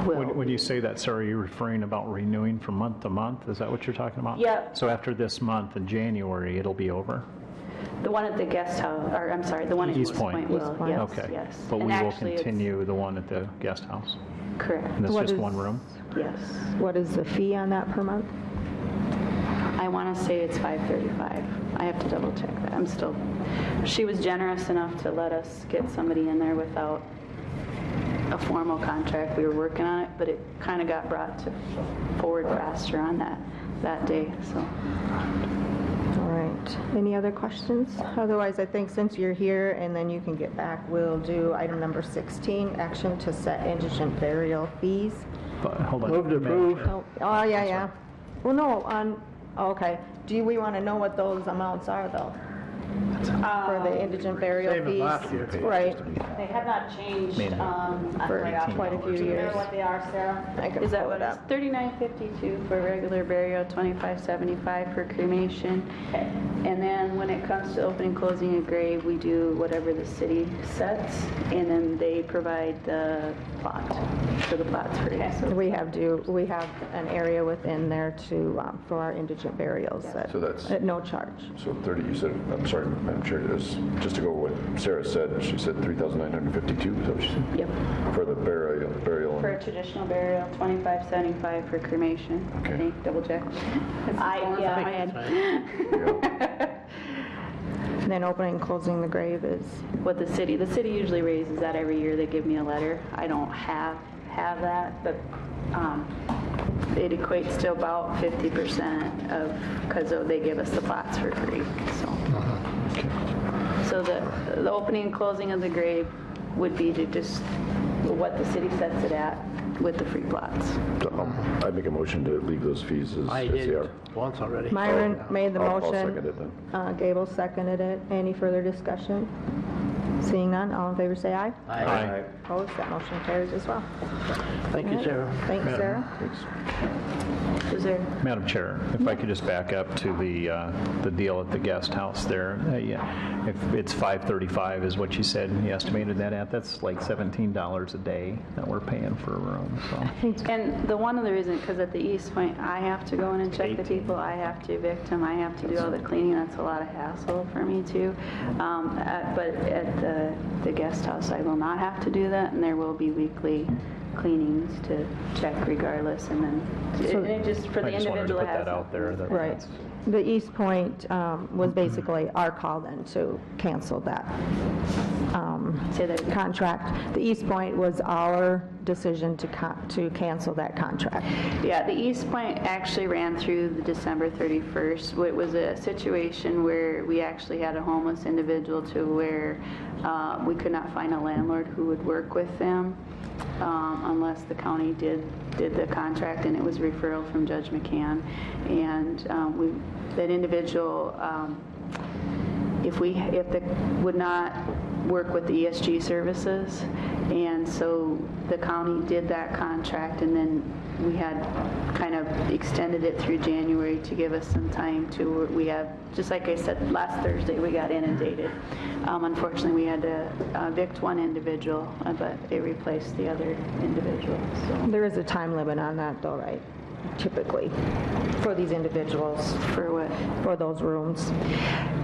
will. When you say that, Sarah, are you referring about renewing from month to month? Is that what you're talking about? Yeah. So after this month in January, it'll be over? The one at the guest house, or I'm sorry, the one at East East Point Point. will, East Point. yes, Okay. yes. But And we will actually, it's- continue the one at the guest house? Correct, And that's What just is- one room? yes. What is the fee on that per month? I want to say it's $535. I have to double check that. She was generous enough to let us get somebody in there without a formal contract. We were working on it, but it kind of got brought to forward faster on that day, so. All right. Any other questions? Otherwise, I think since you're here and then you can get back, we'll do item number 16, action to set indigent burial fees. But, hold on. Move to approve. Oh, yeah. Well, no, okay. Do we want to know what those amounts are, though? For the indigent burial Same as fees? last year. Right. They have not changed Maybe. For quite a few Do you years. know what they are, Sarah? I can Is that pull what it it's, up. $39.52 for regular burial, $25.75 for cremation. And then when it comes to opening, closing a grave, we do whatever the city sets, and then they provide the plot, so the plot's free. So We have an area within there for our indigent burials So that's- at no charge. So 30, you said, I'm sorry, Madam Chair, just to go with what Sarah said, she said 3,952, is that what she said? Yep. For the burial. For a traditional burial, $25.75 for cremation. Okay. I think, double check. And then opening and closing the grave is, What the city usually raises that every year. They give me a letter. I don't have that, but it equates to about 50% of, because they give us the plots for free, so. So the opening and closing of the grave would be to just, what the city sets it at with the free plots. I make a motion to leave those fees I as they did are. once already. Myron made the I'll motion. second it then. Gable seconded it. Any further discussion? Seeing none, all in favor say aye. Aye. Opposed, that motion carries as well. Thank you, Sarah. Thanks, Sarah. Is there, Madam Chair, if I could just back up to the deal at the guest house there. Yeah, if it's $535 is what you said, you estimated that at, that's like $17 a day that we're paying for a room, so. and the one other reason, because at the East Point, I have to go in and check the people, I have to evict them, I have to do all the cleaning, that's a lot of hassle for me too. But at the guest house, I will not have to do that, and there will be weekly cleanings to check regardless, and then, it just, for the I just wanted to individual put has. that out there. that Right. that's- The East Point was basically our call then to cancel that Say that again. contract. The East Point was our decision to cancel that contract. Yeah, the East Point actually ran through the December 31st. It was a situation where we actually had a homeless individual to where we could not find a landlord who would work with them unless the county did the contract, and it was referral from Judge McCann. And that individual, if they would not work with the ESG services, and so the county did that contract, and then we had kind of extended it through January to give us some time to, we have, just like I said, last Thursday we got inundated. Unfortunately, we had to evict one individual, but it replaced the other individual, so. There is a time limit on that though, right? Typically, for these individuals, For what? for those rooms.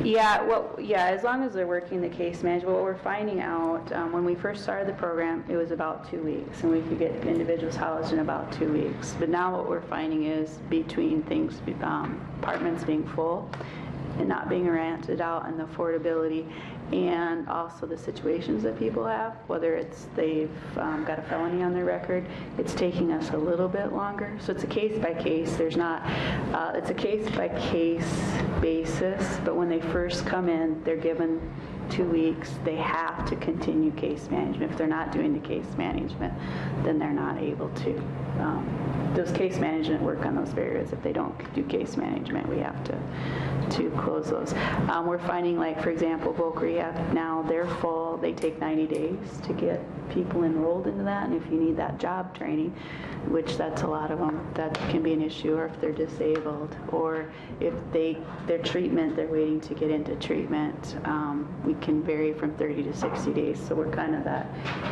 Yeah, as long as they're working the case management. What we're finding out, when we first started the program, it was about 2 weeks, and we could get individuals housed in about 2 weeks. But now what we're finding is between things, apartments being full and not being rented out, and the affordability, and also the situations that people have, whether it's they've got a felony on their record, it's taking us a little bit longer. So it's a case by case. There's not, it's a case by case basis, but when they first come in, they're given 2 weeks. They have to continue case management. If they're not doing the case management, then they're not able to. Those case management work on those barriers. If they don't do case management, we have to close those. We're finding, like, for example, Voc Rehab, now they're full. They take 90 days to get people enrolled into that, and if you need that job training, which that's a lot of them, that can be an issue, or if they're disabled, or if their treatment, they're waiting to get into treatment, we can vary from 30 to 60 days. So we're kind of that,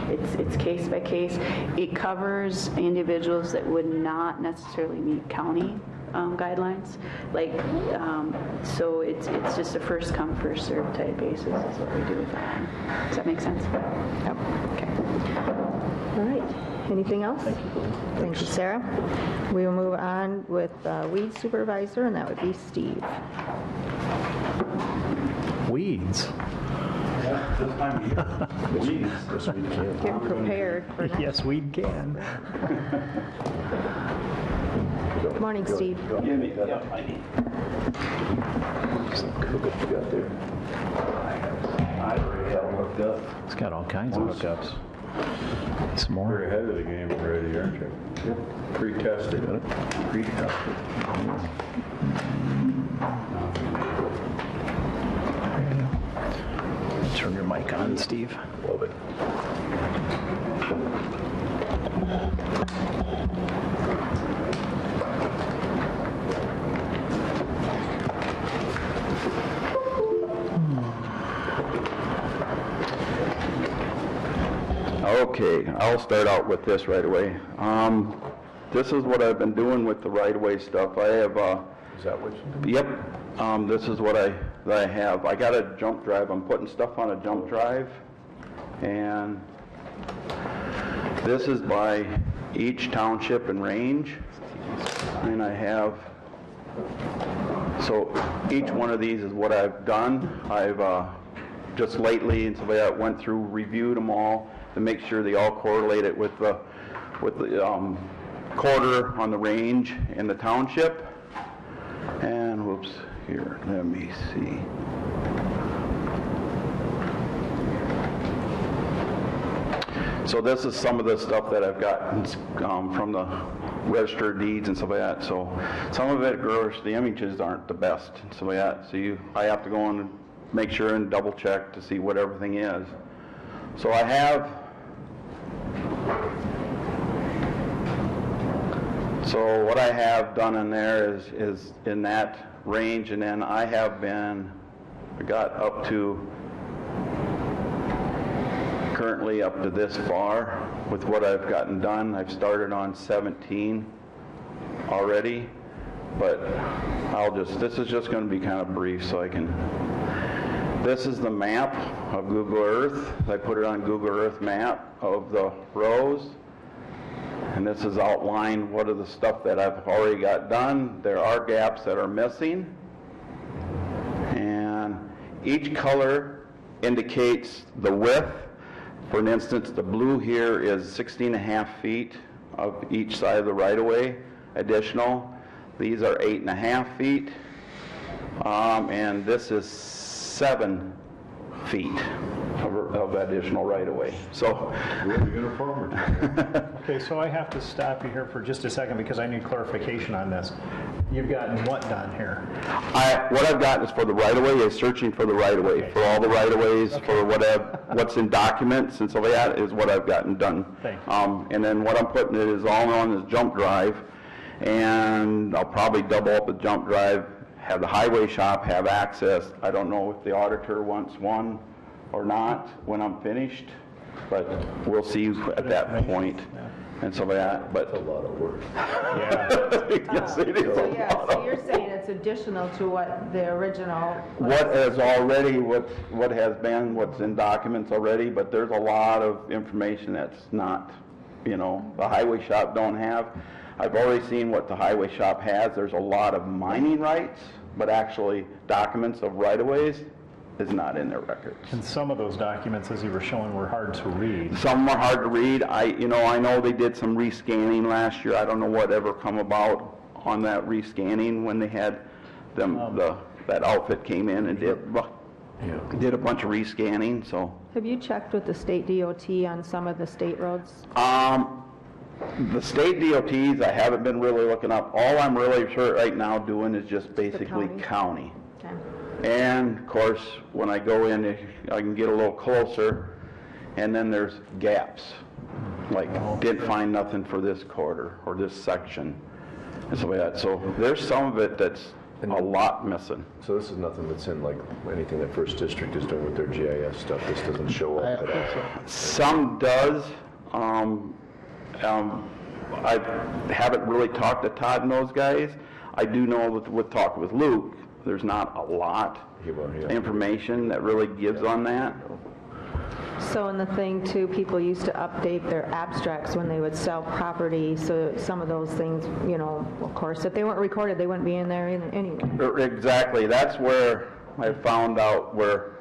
it's case by case. It covers individuals individuals that would not necessarily meet county guidelines. Like, so it's just a first come, first served type basis is what we do with that one. Does that make sense? Yep. Okay. All right. Anything else? Thank you, Sarah. We will move on with weed supervisor, and that would be Steve. Weeds. Get prepared for that. Yes, weed can. Good morning, Steve. It's got all kinds of hookups. Some You're more. ahead of the game already, aren't you? Pre-tested. Pre-tested. Turn your mic on, Steve. Love it. Okay, I'll start out with this right away. This is what I've been doing with the right-of-way stuff. I have, Is that what you do? yep, this is what I have. I got a jump drive. I'm putting stuff on a jump drive, and this is by each township and range, and I have, so each one of these is what I've done. I've just lately, and so I went through, reviewed them all to make sure they all correlated with the quarter on the range in the township. And whoops, here, let me see. So this is some of the stuff that I've gotten from the register of deeds and stuff like that. So some of it, gross, the images aren't the best and stuff like that. So I have to go on and make sure and double check to see what everything is. So I have, so what I have done in there is in that range, and then I got up to, currently up to this far with what I've gotten done. I've started on 17 already, but this is just going to be kind of brief so I can, this is the map of Google Earth. I put it on Google Earth map of the rows. And this is outlined what are the stuff that I've already got done. There are gaps that are missing. And each color indicates the width. For instance, the blue here is 16.5 feet of each side of the right-of-way additional. These are 8.5 feet. And this is 7 feet of additional right-of-way. So, Okay, so I have to stop you here for just a second because I need clarification on this. You've gotten what done here? what I've gotten is for the right-of-way is searching for the right-of-way. For all the right-of-ways, for what's in documents and stuff like that is what I've gotten done. Thanks. And then what I'm putting it is all on this jump drive, and I'll probably double up the jump drive, have the highway shop have access. I don't know if the auditor wants one or not when I'm finished, but we'll see at that point and so that. But That's a lot of work. Yeah. yes, it is a So, yeah, lot so of- you're saying it's additional to what the original... what has already, what has been, what's in documents already, but there's a lot of information that's not, the highway shop don't have. I've already seen what the highway shop has. There's a lot of mining rights, but actually documents of right-of-ways is not in their records. And some of those documents, as you were showing, were hard to read. Some are hard to read. I know they did some rescanning last year. I don't know whatever come about on that rescanning when they had them, that outfit came in and did a bunch of rescanning, so. Have you checked with the state DOT on some of the state roads? The state DOTs, I haven't been really looking up. All I'm really sure right now doing is just basically county. Okay. And of course, when I go in, I can get a little closer, and then there's gaps. Like, didn't find nothing for this quarter or this section and stuff like that. So there's some of it that's a lot missing. So this is nothing that's in like anything that First District is doing with their GIS stuff. This doesn't show up at all. Some does. I haven't really talked to Todd and those guys. I do know with talking with Luke, there's not a lot of information that really gives on that. So, and the thing too, people used to update their abstracts when they would sell property, so some of those things, you know, of course, if they weren't recorded, they wouldn't be in there anyway. Exactly. That's where I found out where,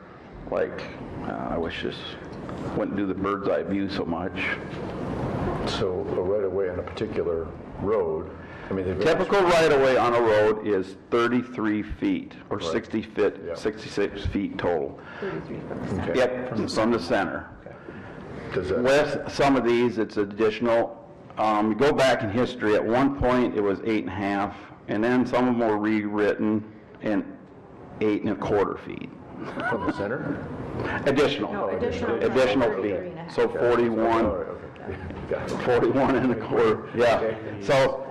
like, I wish this wouldn't do the bird's eye view so much. So a right-of-way on a particular road, I mean... Typical right-of-way on a road is 33 feet, or 66 feet total. 33 Okay. Yep, from the center. Does that... With some of these, it's additional. You go back in history, at one point it was 8.5, and then some of them were rewritten in 8 1/4 feet. From the center? Additional. No, additional feet. 33.5. So 41. Oh, okay. 41 1/4, yeah. So,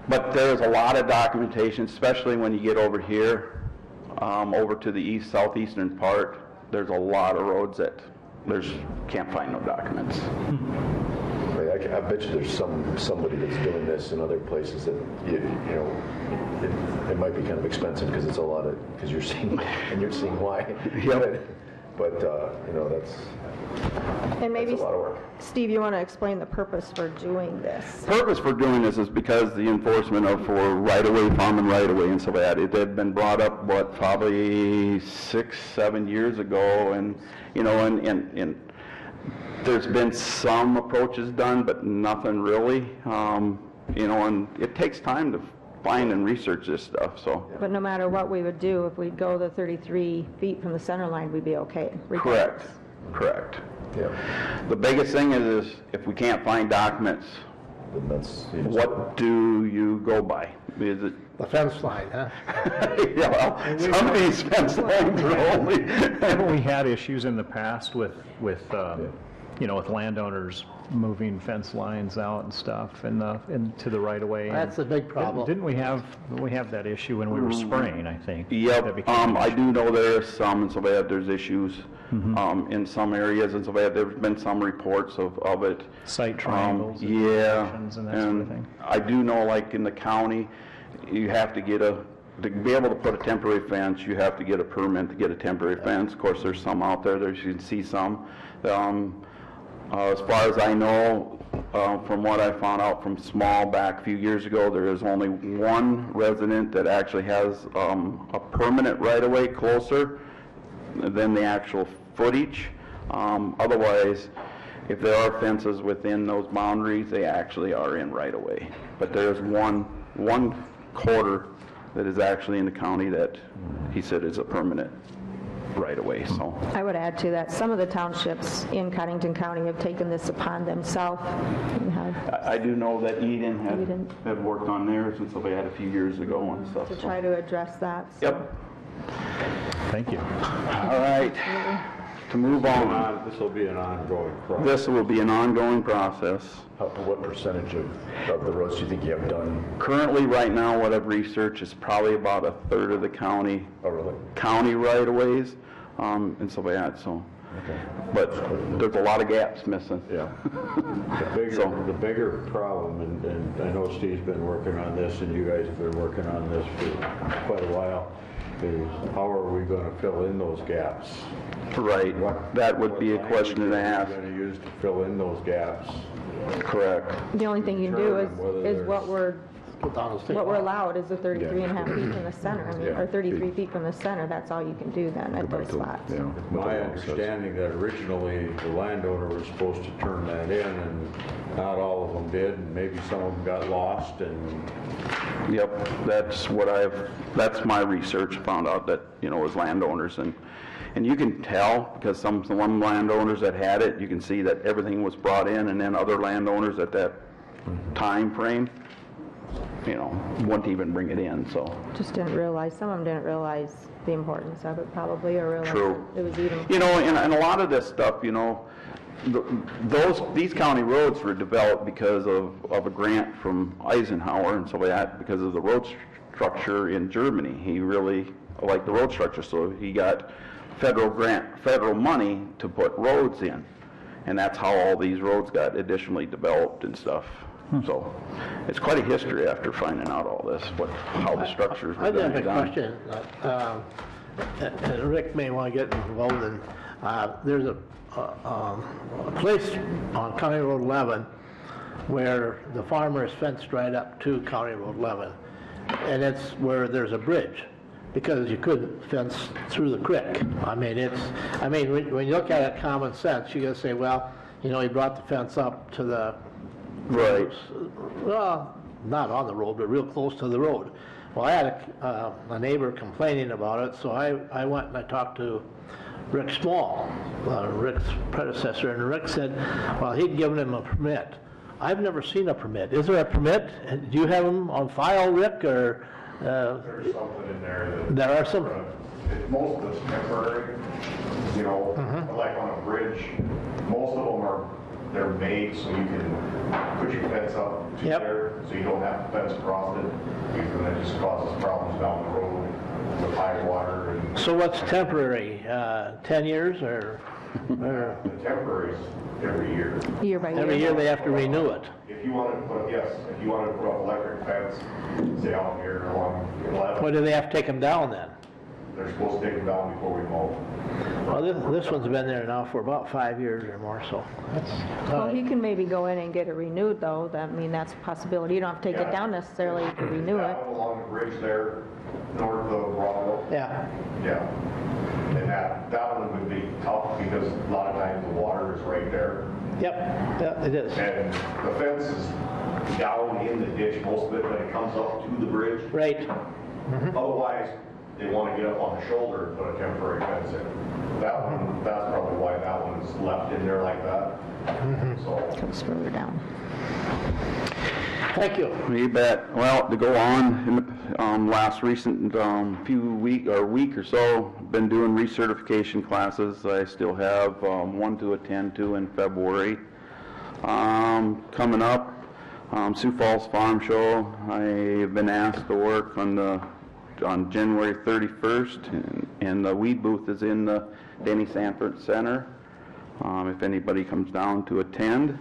but there's a lot of documentation, especially when you get over here, over to the southeastern part. There's a lot of roads that can't find no documents. I bet you there's somebody that's doing this in other places that, you know, it might be kind of expensive because it's a lot of, because you're seeing why. But, you know, that's maybe, a lot of work. Steve, you want to explain the purpose for doing this? Purpose for doing this is because the enforcement for right-of-way, farming right-of-way and stuff like that, it had been brought up, probably 6-7 years ago, and, you know, and there's been some approaches done, but nothing really, you know, and it takes time to find and research this stuff, so. But no matter what we would do, if we'd go the 33 feet from the center line, we'd be okay. Correct. Yeah. The biggest thing is if we can't find documents, Then that's... what do you go by? Is it? The fence line, huh? Yeah, well, some of these fence lines are only... Haven't we had issues in the past with you know, with landowners moving fence lines out and stuff into the right of way? That's a big problem. Didn't we have that issue when we were spraying, I think? Yep, That became an I issue. do know there are some, and so bad there's issues in some areas, and so bad there's been some reports of it. Site triangles and Yeah, intersections and that sort of thing. I do know, like in the county, you have to get to be able to put a temporary fence, you have to get a permit to get a temporary fence. Of course, there's some out there, you can see some. As far as I know, from what I found out from Small back a few years ago, there is only one resident that actually has a permanent right-of-way closer than the actual footage. Otherwise, if there are fences within those boundaries, they actually are in right-of-way. But there's one quarter that is actually in the county that he said is a permanent right-of-way, so. I would add to that, some of the townships in Cottington County have taken this upon themselves and have I do know that Eden Eden. had worked on theirs, and so they had a few years ago and stuff. to so. try to address that. So. Yep. Thank you. All right. To move on, This will be an ongoing process. this will be an ongoing process. What percentage of the roads do you think you have done? Currently, right now, what I've researched is probably about a third of the county right-of-ways, and so yeah, so. Okay. But there's a lot of gaps missing. Yeah. The bigger problem, and I know Steve's been working on this, and you guys have been working on this for quite a while, is how are we going to fill in those gaps? Right. That would be a question to ask. What language are we going to use to fill in those gaps? Correct. The only thing you can do Determine whether is what we're What allowed is the 33 and a half feet from the center, I mean, or 33 feet from the center, that's all you can do then at those spots. My understanding that originally the landowner was supposed to turn that in, and not all of them did, and maybe some of them got lost, and Yep, that's my research, found out that, you know, as landowners, and you can tell, because some landowners that had it, you can see that everything was brought in, and then other landowners at that time frame, you know, wouldn't even bring it in, so. Just didn't realize, some of them didn't realize the importance of it probably, or realize True. it was even. You know, and a lot of this stuff, you know, these county roads were developed because of a grant from Eisenhower and so that, because of the road structure in Germany. He really liked the road structure, so he got federal money to put roads in. And that's how all these roads got additionally developed and stuff. So it's quite a history after finding out all this, how the structures were I have a done. question, and Rick may want to get involved in, there's a place on County Road 11 where the farmer is fenced right up to County Road 11. And it's where there's a bridge, because you couldn't fence through the creek. When you look at it common sense, you gotta say, well, he brought the fence up to the, Right. well, not on the road, but real close to the road. Well, I had a neighbor complaining about it, so I went and I talked to Rick Small, Rick's predecessor, and Rick said, well, he'd given him a permit. I've never seen a permit. Is there a permit? Do you have them on file, Rick, or? There's something in there that. There are some. Most of it's temporary, like on a bridge, most of them they're made so you can put your fence up to there, so you don't have to fence across it, because then it just causes problems down the road with high water and. So what's temporary, 10 years or? The temporary is every year. Year by year. Every year they have to renew it. If you wanted to put up electric fence, say out here along 11. Well, do they have to take them down then? They're supposed to take them down before we mow. Well, this one's been there now for about 5 years or more, so that's. Well, he can maybe go in and get it renewed, though. That's a possibility. You don't have to take it down necessarily to renew it. That one along the bridge there, north of Broadwell. Yeah. Yeah. And that one would be tough because a lot of times the water is right there. Yep, it is. And the fence is down in the ditch, most of it, when it comes up to the bridge. Right. Otherwise, they want to get up on the shoulder and put a temporary fence in. That one, that's probably why that one is left in there like that. So. Comes further down. Thank you. You bet. Well, to go on, in the last recent week or so, been doing recertification classes. I still have one to attend to in February. Coming up, Sioux Falls Farm Show. I've been asked to work on January 31st, and the weed booth is in the Denny Sanford Center. If anybody comes down to attend.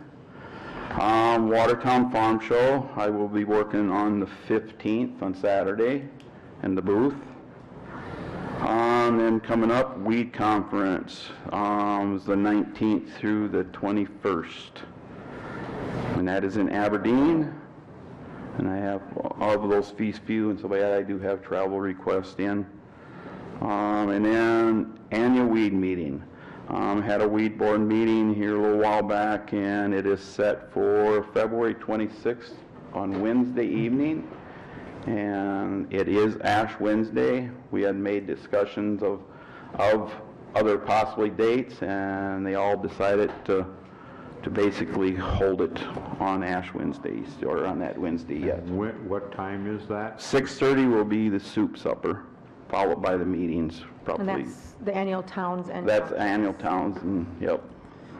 Watertown Farm Show, I will be working on the 15th on Saturday in the booth. Then coming up, Weed Conference is the 19th through the 21st. And that is in Aberdeen. And I have all of those fees few and so like that. I do have travel requests in. And then annual weed meeting. Had a weed board meeting here a little while back, and it is set for February 26th on Wednesday evening. And it is Ash Wednesday. We had made discussions of other possibly dates, and they all decided to basically hold it on Ash Wednesdays, or on that Wednesday yet. What time is that? 6:30 will be the soup supper, followed by the meetings, probably. And that's the annual towns and. That's annual towns, and yep.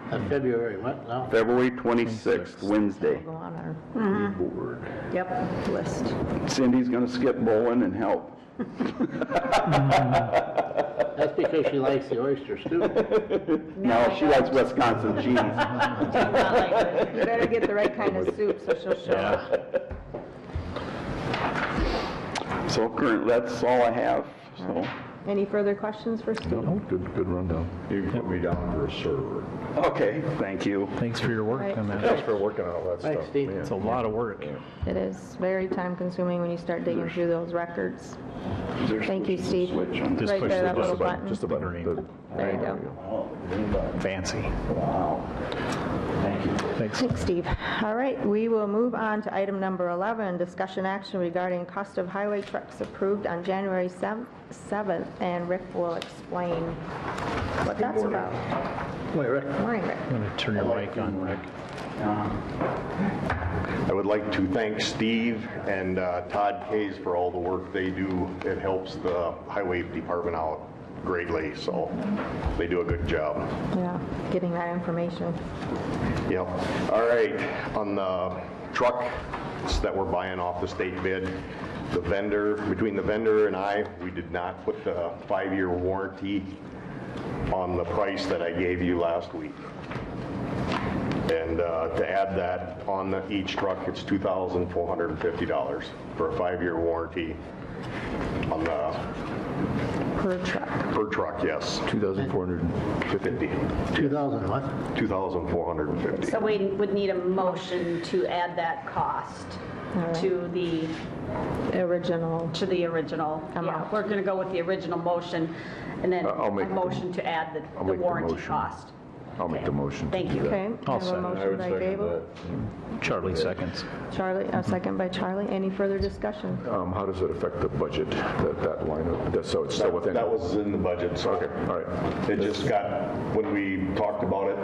February what now? February 26th, Wednesday. Go on our Board. Yep, list. Cindy's gonna skip bowling and help. That's because she likes the oysters too. No, she likes Wisconsin cheese. You better get the right kind of soup so she'll show up. So currently, that's all I have, so. Any further questions for Steve? No, good rundown. You can put me down for a server. Okay, thank you. Thanks for your work Right. on that. Thanks for working on all that stuff. Thanks, Steve. It's a lot of work. It is very time consuming when you start digging through those records. Thank you, Steve. Switch on. Just Right push there, the that little button. button. Just about. Green. There you go. Fancy. Thank you. Thanks. Thanks, Steve. All right, we will move on to item number 11, discussion action regarding cost of highway trucks approved on January 7th, and Rick will explain what that's about. Wait, Rick. Morning, Rick. I'm going to turn your mic on, Rick. I would like to thank Steve and Todd Kays for all the work they do. It helps the highway department out greatly, so they do a good job. Yeah, getting that information. Yep. All right, on the trucks that we're buying off the state bid, the vendor, between the vendor and I, we did not put the 5-year warranty on the price that I gave you last week. And to add that on each truck, it's $2,450 for a 5-year warranty on the... Per truck. Per truck, yes. 2,450. 2,000 what? 2,450. So we would need a motion to add that cost to the Original. Yeah, Amount. we're going to go with the original motion, and then I'll a make the- motion to add the I'll make the warranty motion. cost. I'll make the motion. Thank you. Okay, I I'll have a second. motion by Gable. Charlie seconds. Charlie, a second by Charlie. Any further discussion? How does it affect the budget, that line of, so it's still within? That was in the budget, so Okay, all right. it just got, when we talked about it...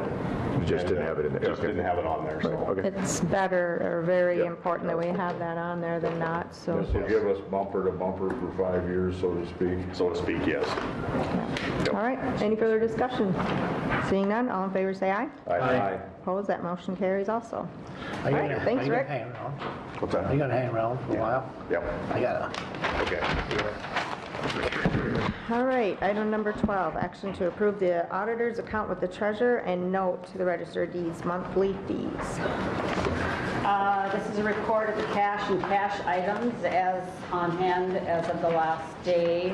We just didn't have it in there. Just Okay. didn't have it on there, so... Okay. It's better or very important that we have that on there than not, so. This will give us bumper to bumper for 5 years, so to speak. So to speak, yes. All right, any further discussion? Seeing none, all in favor say aye. Aye. Opposed, that motion carries also. Are you All right, gonna- thanks, are you gonna Rick. hang around? What's that? Are you gonna hang around for a while? Yep. I gotta. Okay. All right, item number 12, action to approve the auditor's account with the treasurer and note to the register of deeds monthly fees. This is a report of the cash and cash items as on hand as of the last day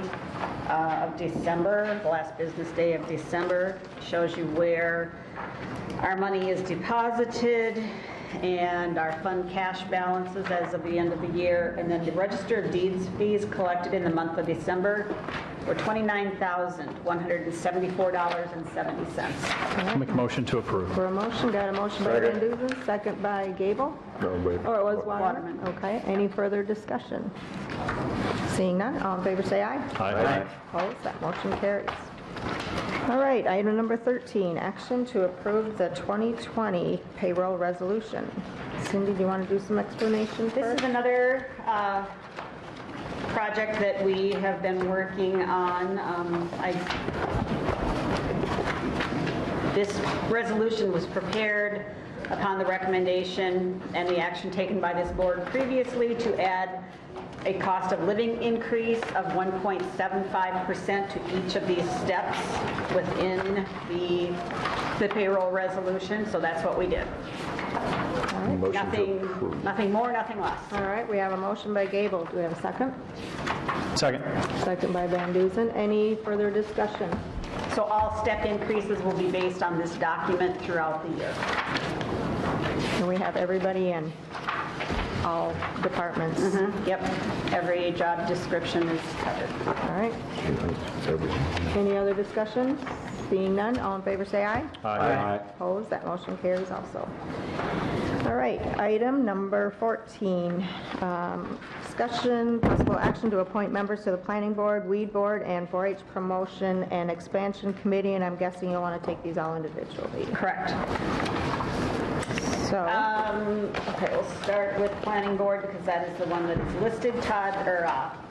of December, the last business day of December. Shows you where our money is deposited and our fund cash balances as of the end of the year. And then the register of deeds fees collected in the month of December were $29,174.70. Make a motion to approve. For a motion, got a motion by Van Duzen, second by Gable. No, wait. Or it was Waterman. Okay, any further discussion? Seeing none, all in favor say aye. Aye. Opposed, that motion carries. All right, item number 13, action to approve the 2020 payroll resolution. Cindy, do you want to do some explanation This first? is another project that we have been working on. This resolution was prepared upon the recommendation and the action taken by this board previously to add a cost of living increase of 1.75% to each of these steps within the payroll resolution. So that's what we did. Motion to approve. Nothing more, nothing less. All right, we have a motion by Gable. Do we have a second? Second. Second by Van Duzen. Any further discussion? So all step increases will be based on this document throughout the year. And we have everybody in, all departments. Yep, every job description is covered. All right, any other discussion? Seeing none, all in favor say aye. Aye. Opposed, that motion carries also. All right, item number 14, discussion, possible action to appoint members to the Planning Board, Weed Board, and 4-H Promotion and Expansion Committee, and I'm guessing you'll want to take these all individually. Correct. So, Okay, we'll start with Planning Board because that is the one that is listed.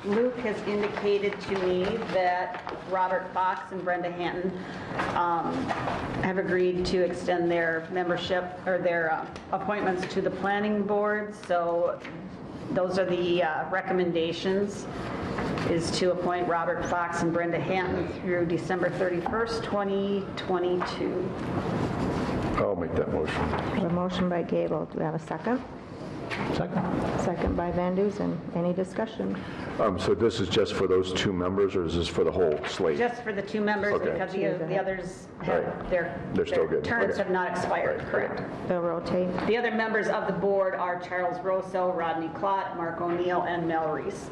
Luke has indicated to me that Robert Fox and Brenda Hanton have agreed to extend their membership or their appointments to the Planning Board. So those are the recommendations, is to appoint Robert Fox and Brenda Hanton through December 31st, 2022. I'll make that motion. a motion by Gable. Do we have a second? Second. Second by Van Duzen. Any discussion? So this is just for those two members, or is this for the whole slate? Just for the two members, Okay. because the others have, Right. their They're still good. terms Okay. have not expired, correct? They'll rotate. The other members of the board are Charles Rosso, Rodney Klott, Mark O'Neill, and Mel Reese.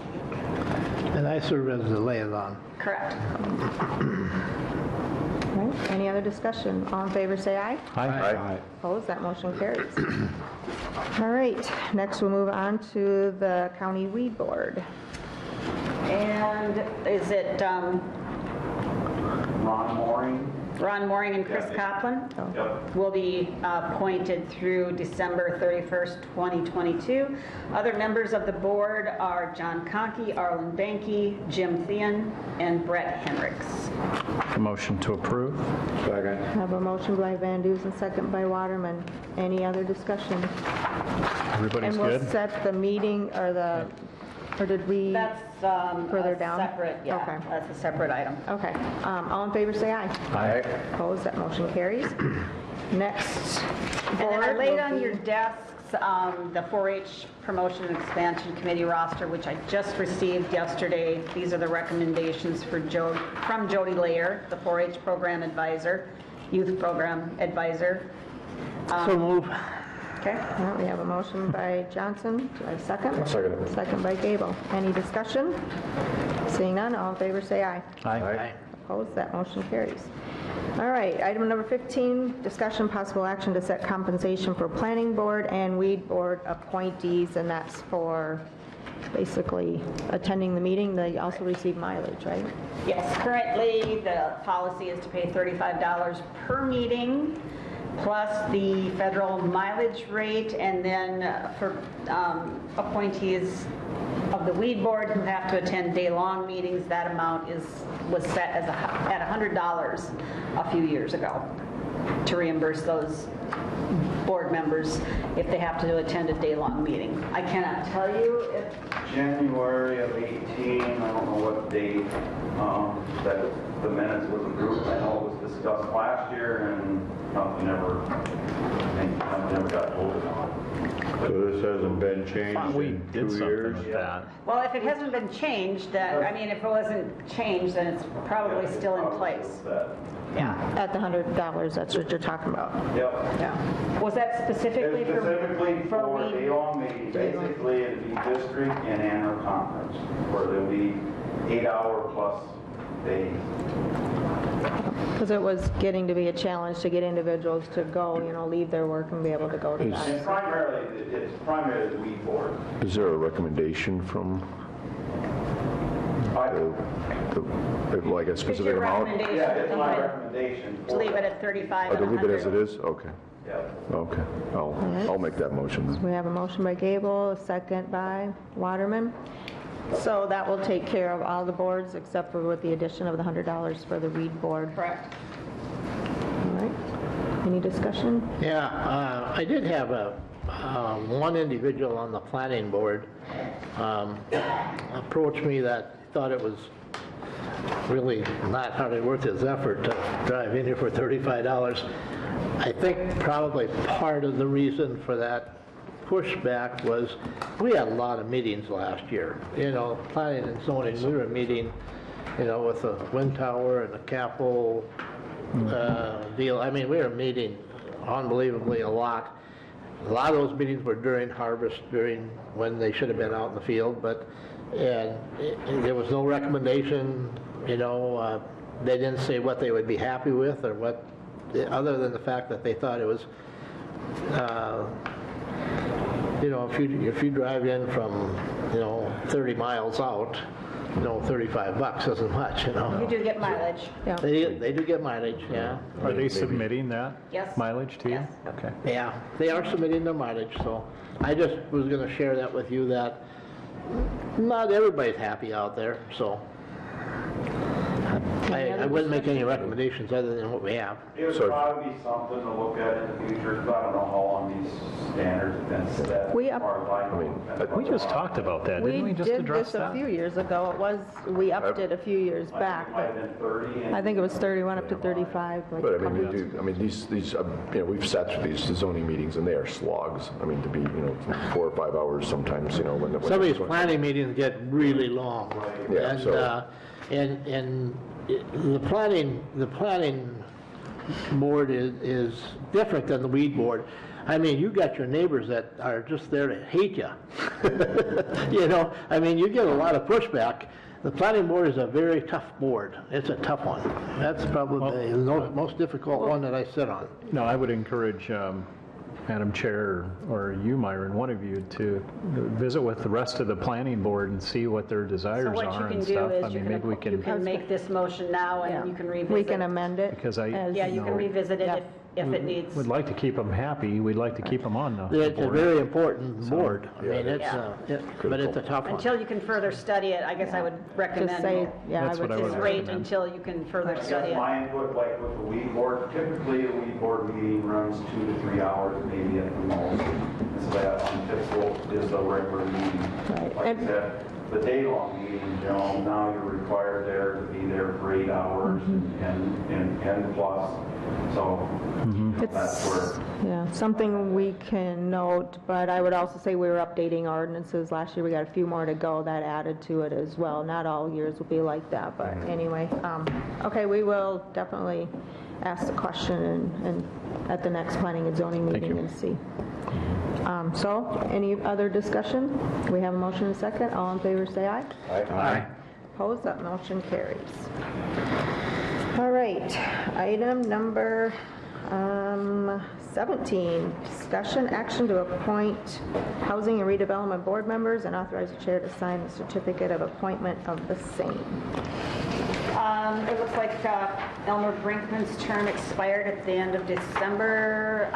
And I serve as the liaison. Correct. All right, any other discussion? All in favor, say aye. Aye. Opposed, that motion carries. All right, next we'll move on to the County Weed Board. And is it Ron Mooring. Ron Mooring and Chris Copeland? Yep. Will be appointed through December 31st, 2022. Other members of the board are John Conkey, Arlen Banky, Jim Thean, and Brett Henricks. A motion to approve. Second. I have a motion by Van Duzen, second by Waterman. Any other discussion? Everybody's And we'll good? set the meeting, or did we? That's Further a down? separate, yeah, Okay. that's a separate item. Okay, all in favor, say aye. Aye. Opposed, that motion carries. Next And then I board laid will on be- your desks the 4-H Promotion and Expansion Committee roster, which I just received yesterday. These are the recommendations from Jody Layer, the 4-H Program Advisor, Youth Program Advisor. So move. Okay? All right, we have a motion by Johnson. Do I have a second? Second it. Second by Gable. Any discussion? Seeing none, all in favor say aye. Aye. Opposed, that motion carries. All right, item number 15, discussion possible action to set compensation for planning board and weed board appointees, and that's for basically attending the meeting. They also receive mileage, right? Yes, currently, the policy is to pay $35 per meeting, plus the federal mileage rate, and then for appointees of the weed board who have to attend day-long meetings, that amount was set as at $100 a few years ago to reimburse those board members if they have to attend a day-long meeting. I cannot tell you if January of 18, I don't know what date, that the minutes was approved. I know it was discussed last year and nothing never got voted on. So this hasn't been changed We in did 2 something years? with that. Well, if it hasn't been changed, then, I mean, if it wasn't changed, then it's probably still in place. Yeah. At the $100, that's what you're talking about. Yep. Yeah. Was that specifically It's specifically for weed? day-long meetings. Basically, it'd be district and annual conference, where there'll be 8-hour plus days. Because it was getting to be a challenge to get individuals to go, leave their work and be able to go to And that. it's primarily the weed board. Is there a recommendation from like a It's specific your amount? recommendation. Yeah, it's my recommendation. To leave it at 35 Oh, and to leave it as it 100. is? Okay. Yeah. Okay. I'll make that motion then. We have a motion by Gable, a second by Waterman. So that will take care of all the boards except for with the addition of the $100 for the weed board. Correct. All right. Any discussion? Yeah, I did have one individual on the planning board approach me that thought it was really not hardly worth his effort to drive in here for $35. I think probably part of the reason for that pushback was we had a lot of meetings last year. Planning and zoning, we were meeting, with the wind tower and the capital deal. I mean, we were meeting unbelievably a lot. A lot of those meetings were during harvest, during when they should have been out in the field, there was no recommendation, they didn't say what they would be happy with or what, other than the fact that they thought it was, if you drive in from, 30 miles out, $35 isn't much, You do get mileage. They do get mileage, yeah. Are they submitting that Yes. mileage to you? Yes. Okay. Yeah, they are submitting their mileage, so I just was going to share that with you that not everybody's happy out there, so I wouldn't make any recommendations other than what we have. It would probably be something to look at in the future, but I don't know how long these standards have been set. We as far as I know. We just talked about that, didn't we? We Just did address this a that? few years ago. We upped it a few years back, It might have but been 30. I think it was 30, went up to 35. like But a I mean, couple- we do, I mean, these, we've sat through these zoning meetings and they are slogs. I mean, to be, 4 or 5 hours sometimes, when the. Some of these planning meetings get really long. Yeah, And, so- and the planning board is different than the weed board. I mean, you got your neighbors that are just there to hate you. I mean, you get a lot of pushback. The planning board is a very tough board. It's a tough one. That's probably the most difficult one that I sit on. No, I would encourage Madam Chair or you, Myron, one of you, to visit with the rest of the planning board and see what their So desires what you are can and do stuff. is I mean, maybe we you can make this motion now Yeah. and you can revisit. We can amend it. Because I, as- Yeah, you can revisit it if it needs. would like to keep them happy. We'd like to keep them on the It's a board. very important board. I mean, it's, Yeah. but it's a tough one. Until you can further study it, I guess I would recommend Just say, yeah, That's what I his would rate recommend. until you can further I study guess it. my input, like with the weed board, typically a weed board meeting runs 2 to 3 hours, maybe at the most. So that on typical is a regular meeting. Right. Like I And- said, the day-long meetings, you know, now you're required there to be there for 8 hours and plus. So that's where. Yeah, something we can note, but I would also say we were updating ordinances last year. We got a few more to go that added to it as well. Not all years will be like that, but anyway. Okay, we will definitely ask the question and at the next planning and zoning meeting and see. So, any other discussion? We have a motion and a second. All in favor say aye. Aye. Opposed? That motion carries. All right, item number 17, discussion action to appoint Housing and Redevelopment Board members and authorize the chair to sign the certificate of appointment of the same. It looks like Elmer Brinkman's term expired at the end of December.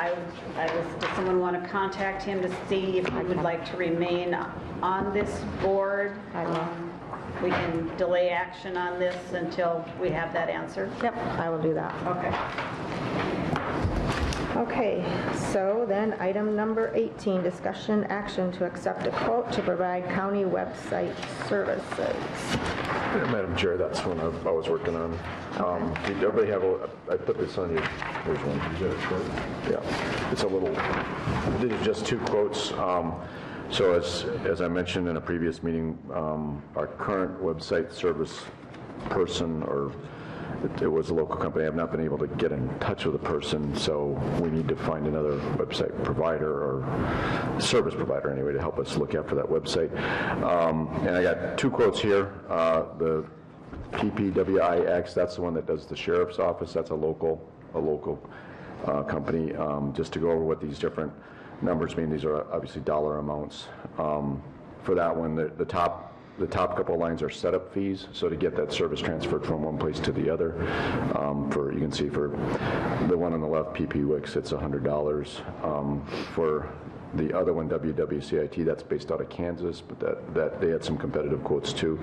Does someone want to contact him to see if he would like to remain on this board? We can delay action on this until we have that answer. Yep, I will do that. Okay. Okay, so then item number 18, discussion action to accept a quote to provide county website services. Madam Chair, that's one I was working on. Did everybody have I put this on your, here's one. Yeah, it's a little, these are just 2 quotes. So as I mentioned in a previous meeting, our current website service person, or it was a local company, I've not been able to get in touch with a person, so we need to find another website provider or service provider anyway to help us look after that website. And I got 2 quotes here. The PPWIX, that's the one that does the sheriff's office. That's a local company. Just to go over what these different numbers mean, these are obviously dollar amounts. For that one, the top couple of lines are setup fees, so to get that service transferred from one place to the other. You can see for the one on the left, PPWIX, it's $100. For the other one, WWCIT, that's based out of Kansas, but that they had some competitive quotes too.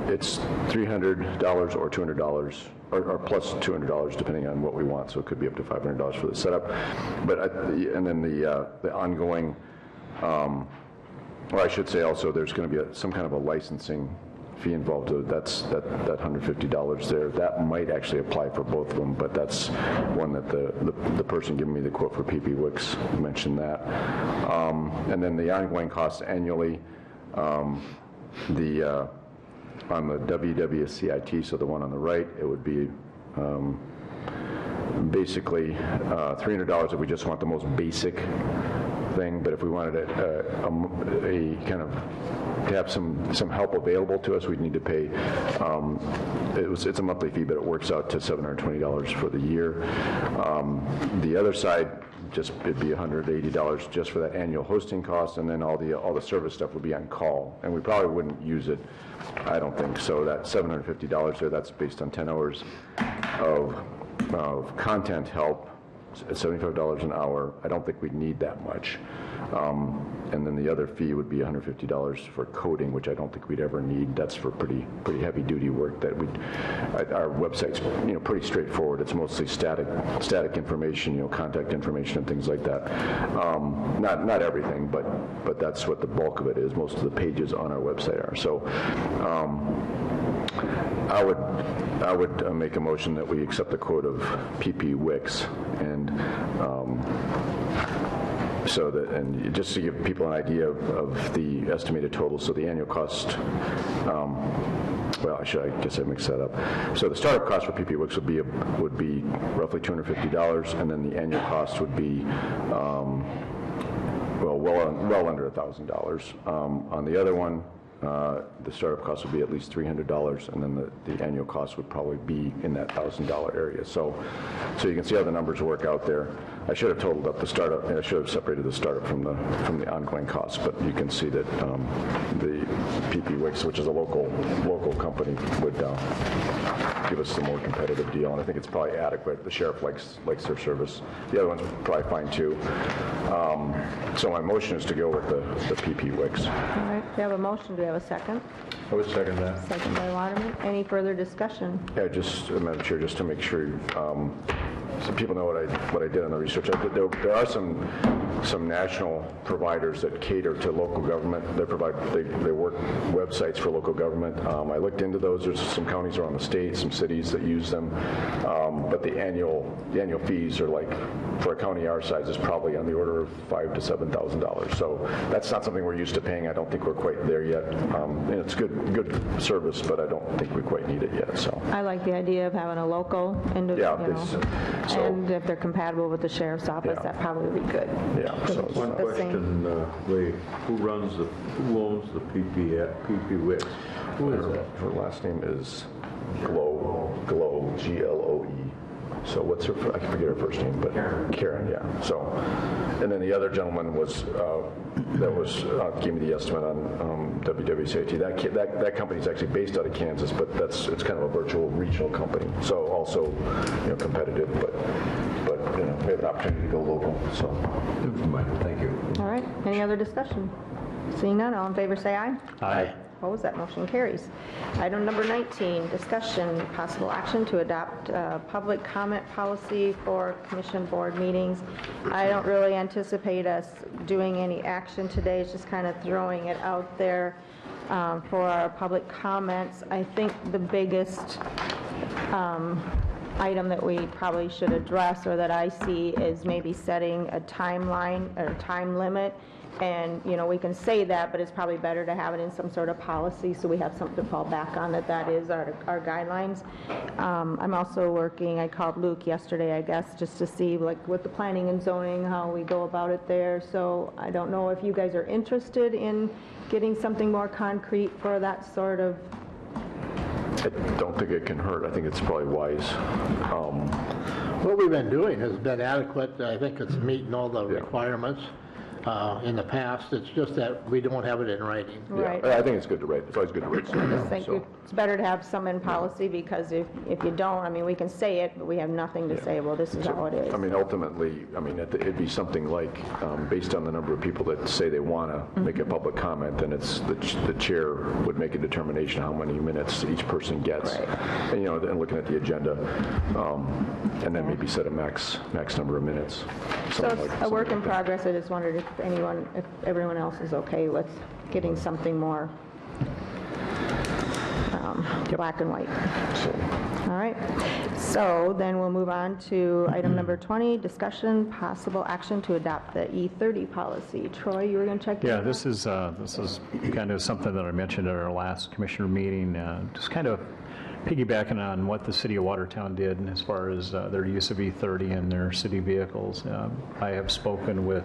It's $300 or $200. Or plus $200 depending on what we want, so it could be up to $500 for the setup. And then the ongoing, or I should say also, there's going to be some kind of a licensing fee involved. That's that $150 there. That might actually apply for both of them, but that's one that the person giving me the quote for PPWIX mentioned that. And then the ongoing costs annually, on the WWCIT, so the one on the right, it would be basically $300 if we just want the most basic thing, but if we wanted a kind of to have some help available to us, we'd need to pay, it's a monthly fee, but it works out to $720 for the year. The other side, it'd be $180 just for that annual hosting cost, and then all the service stuff would be on call, and we probably wouldn't use it, I don't think. So that $750 there, that's based on 10 hours of content help at $75 an hour. I don't think we'd need that much. And then the other fee would be $150 for coding, which I don't think we'd ever need. That's for pretty heavy duty work that our website's pretty straightforward. It's mostly static information, contact information and things like that. Not everything, but that's what the bulk of it is. Most of the pages on our website are. So I would make a motion that we accept the quote of PPWIX, and and just to give people an idea of the estimated total. So the annual cost, I guess I mixed that up. So the startup cost for PPWIX would be roughly $250, and then the annual cost would be well under $1,000. On the other one, the startup cost would be at least $300, and then the annual cost would probably be in that $1,000 area. So you can see how the numbers work out there. I should have totaled up the startup, and I should have separated the startup from the ongoing costs, but you can see that the PPWIX, which is a local company, would give us a more competitive deal, and I think it's probably adequate. The sheriff likes their service. The other one's probably fine too. So my motion is to go with the PPWIX. All right, we have a motion. Do we have a second? I would second that. Second by Waterman. Any further discussion? Yeah, Madam Chair, just to make sure, so people know what I did on the research. There are some national providers that cater to local government. They work websites for local government. I looked into those. There's some counties around the state, some cities that use them, but the annual fees are like, for a county our size, is probably on the order of $5,000 to $7,000. So that's not something we're used to paying. I don't think we're quite there yet. And it's good service, but I don't think we quite need it yet. So I like the idea of having a local individual, and if they're compatible with the sheriff's office, that probably would be good. Yeah. So One question, Lee, who owns the PP-WIC? who is that? Her last name is Glow, Gloe. So what's her, I forget her first name, but Karen, yeah. So, and then the other gentleman was, gave me the estimate on WWCIT. That company is actually based out of Kansas, but it's kind of a virtual regional company. So also, competitive, but we have an opportunity to go local, so. Never mind, thank you. All right, any other discussion? Seeing none, all in favor say aye. Aye. Opposed, that motion carries. Item number 19, discussion, possible action to adopt public comment policy for commission board meetings. I don't really anticipate us doing any action today, it's just kind of throwing it out there for our public comments. I think the biggest item that we probably should address, or that I see, is maybe setting a timeline or time limit. And, we can say that, but it's probably better to have it in some sort of policy so we have something to fall back on, that is our guidelines. I'm also working, I called Luke yesterday, I guess, just to see, like, with the planning and zoning, how we go about it there. So I don't know if you guys are interested in getting something more concrete for that sort of. I don't think it can hurt. I think it's probably wise. What we've been doing has been adequate. I think it's meeting all the requirements. In the past, it's just that we don't have it in writing. Right. Yeah, I think it's good to write. It's always good to write something down. Thank you. It's better to have some in policy, because if you don't, we can say it, but we have nothing to say, well, this is how it is. Ultimately, it'd be something like, based on the number of people that say they want to make a public comment, then it's the chair would make a determination how many minutes each person gets. Right. And looking at the agenda, and then maybe set a max number of minutes. So it's a work in progress. I just wondered if everyone else is okay with getting something more black and white. All right. So then we'll move on to item number 20, discussion, possible action to adopt the E30 policy. Troy, you were going to check that out? Yeah, this is kind of something that I mentioned at our last commissioner meeting, just kind of piggybacking on what the city of Watertown did as far as their use of E30 in their city vehicles. I have spoken with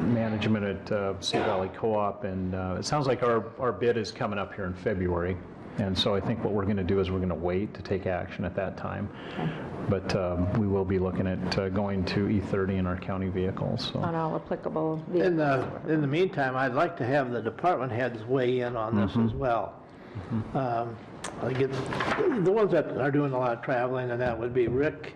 management at Sioux Valley Co-op, and it sounds like our bid is coming up here in February. And so I think what we're going to do is we're going to wait to take action at that time. Okay. But we will be looking at going to E30 in our county vehicles. So. On all applicable vehicles. In the meantime, I'd like to have the department heads weigh in on this as well. I get the ones that are doing a lot of traveling, and that would be Rick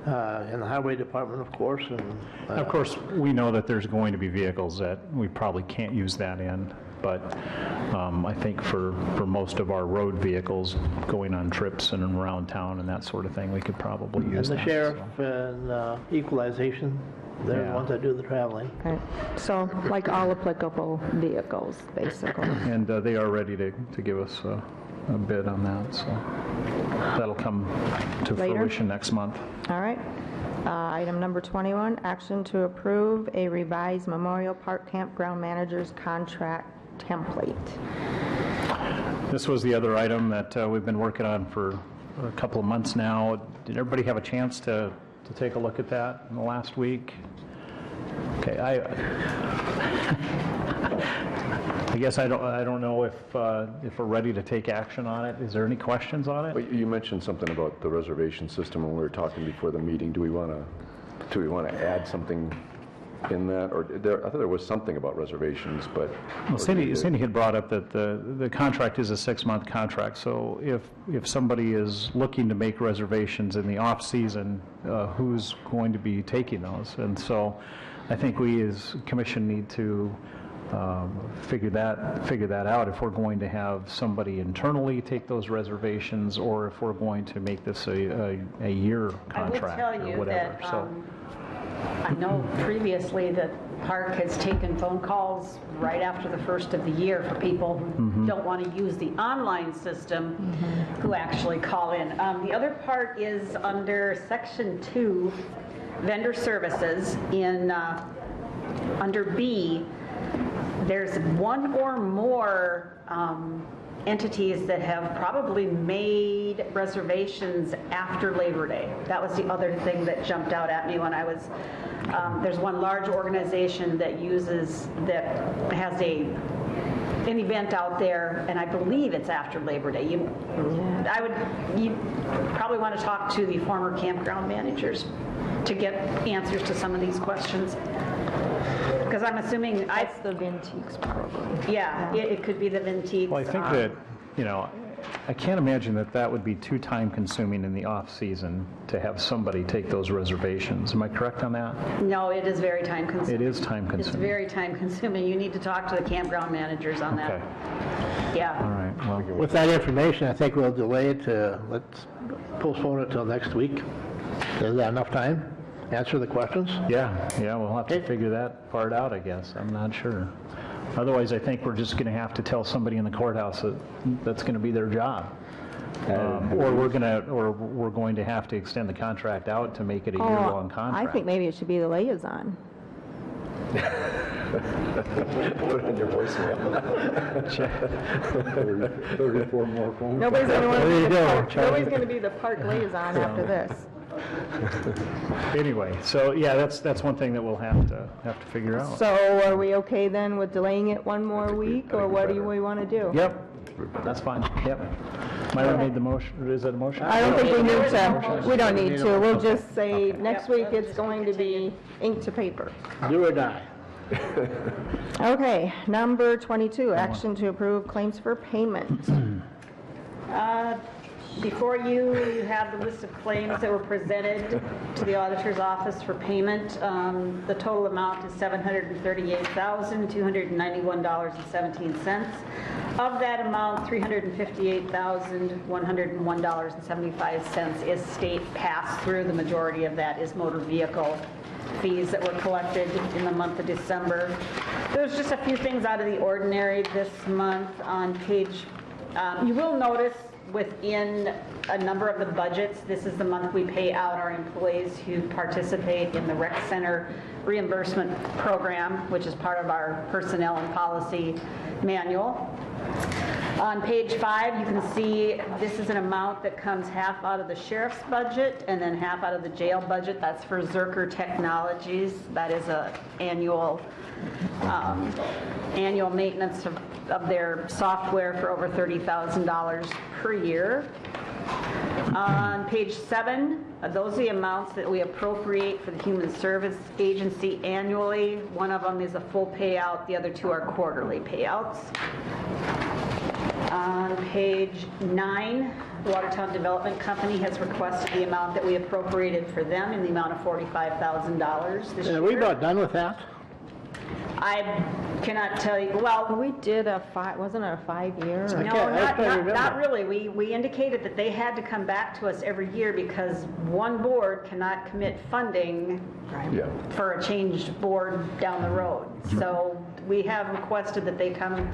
in the highway department, of course. And of course, we know that there's going to be vehicles that we probably can't use that in. But I think for most of our road vehicles going on trips and around town and that sort of thing, we could probably use that. And the sheriff and equalization, they're the ones that do the traveling. Okay. So like all applicable vehicles, basically. And they are ready to give us a bid on that. So that'll come to fruition next month. All right. Item number 21, action to approve a revised Memorial Park Campground Manager's Contract template. This was the other item that we've been working on for a couple of months now. Did everybody have a chance to take a look at that in the last week? Okay, I guess I don't know if we're ready to take action on it. Is there any questions on it? Well, you mentioned something about the reservation system when we were talking before the meeting. Do we want to add something in that, or I thought there was something about reservations, but well, Cindy had brought up that the contract is a 6-month contract. So if somebody is looking to make reservations in the off season, who's going to be taking those? And so I think we as commission need to figure that out, if we're going to have somebody internally take those reservations, or if we're going to make this a year contract I will tell or you whatever. that I know previously that Park has taken phone calls right after the first of the year for people who don't want to use the online system, who actually call in. The other part is under Section 2, vendor services, in under B. There's one or more entities that have probably made reservations after Labor Day. That was the other thing that jumped out at me when I was, there's one large organization that has an event out there, and I believe it's after Labor Day. You probably want to talk to the former campground managers to get answers to some of these questions. Because I'm assuming That's the Vinteeks program. Yeah, it could be the Vinteeks. Well, I think that, I can't imagine that would be too time-consuming in the off-season to have somebody take those reservations. Am I correct on that? No, it is very time-consuming. It is time-consuming. It's very time-consuming. You need to talk to the campground managers on that. Okay. Yeah. All right. Well, With that information, I think we'll delay it let's postpone it till next week. Is that enough time? Answer the questions? yeah, we'll have to figure that part out, I guess. I'm not sure. Otherwise, I think we're just going to have to tell somebody in the courthouse that's going to be their job. Or we're going to have to extend the contract out to make it a year-long contract. I think maybe it should be the liaison. Put it in your voicemail. 34 more phone Nobody's calls. going to be the park liaison after this. Anyway, so yeah, that's one thing that we'll have to figure out. So are we okay then with delaying it one more week, or what do we want to do? Yep, that's fine. Yep. Myra made the motion. Is that a motion? I don't think we need to. We don't need to. We'll just say next week it's going to be ink to paper. Do or die. Okay, number 22, action to approve claims for payment. Before you have the list of claims that were presented to the auditor's office for payment. The total amount is $738,291.17. Of that amount, $358,101.75 is state pass-through. The majority of that is motor vehicle fees that were collected in the month of December. There's just a few things out of the ordinary this month on page, you will notice within a number of the budgets, this is the month we pay out our employees who participate in the rec center reimbursement program, which is part of our personnel and policy manual. On page 5, you can see this is an amount that comes half out of the sheriff's budget and then half out of the jail budget. That's for Zerker Technologies. That is an annual maintenance of their software for over $30,000 per year. On page 7, those are the amounts that we appropriate for the Human Service Agency annually. One of them is a full payout, the other two are quarterly payouts. On page 9, Watertown Development Company has requested the amount that we appropriated for them in the amount of $45,000 this year. Are we about done with that? I cannot tell you, well, We did wasn't it a 5-year? no, not really. We indicated that they had to come back to us every year because one board cannot commit funding Yeah. for a changed board down the road. So we have requested that they come,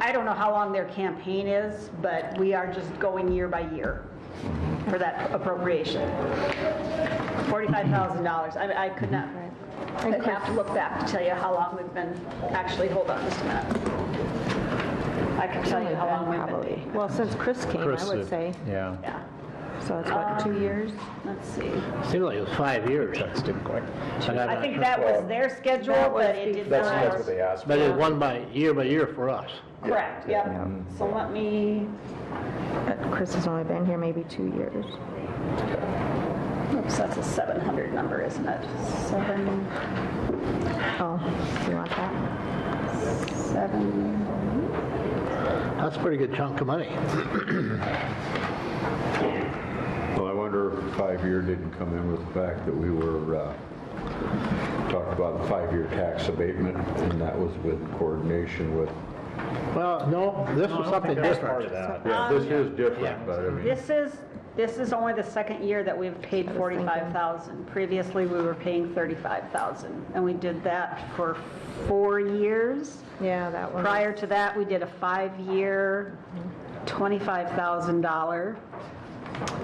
I don't know how long their campaign is, but we are just going year by year for that appropriation. $45,000. I could not, I'd have to look back to tell you how long we've been, actually, hold on just a minute. I can tell you how long we've been paying. Well, since Chris came, I would say. Yeah. Yeah, So it's what, 2 years? let's see. Seemed like it was 5 years. That's didn't quite. I think that was their schedule, but it did That's not. what they asked But for. it's one by year for us. Correct, yep. So let me, Chris has only been here maybe 2 years. oops, that's a 700 number, isn't it? Oh, do you want that? 7. That's a pretty good chunk of money. Well, I wonder if 5-year didn't come in with the fact that we were talked about a 5-year tax abatement, and that was with coordination with, Well, no, this was something different. yeah, this is different, but I mean, This is only the second year that we've paid 45,000. Previously, we were paying 35,000, and we did that for 4 years. Yeah, that one. Prior to that, we did a 5-year, $25,000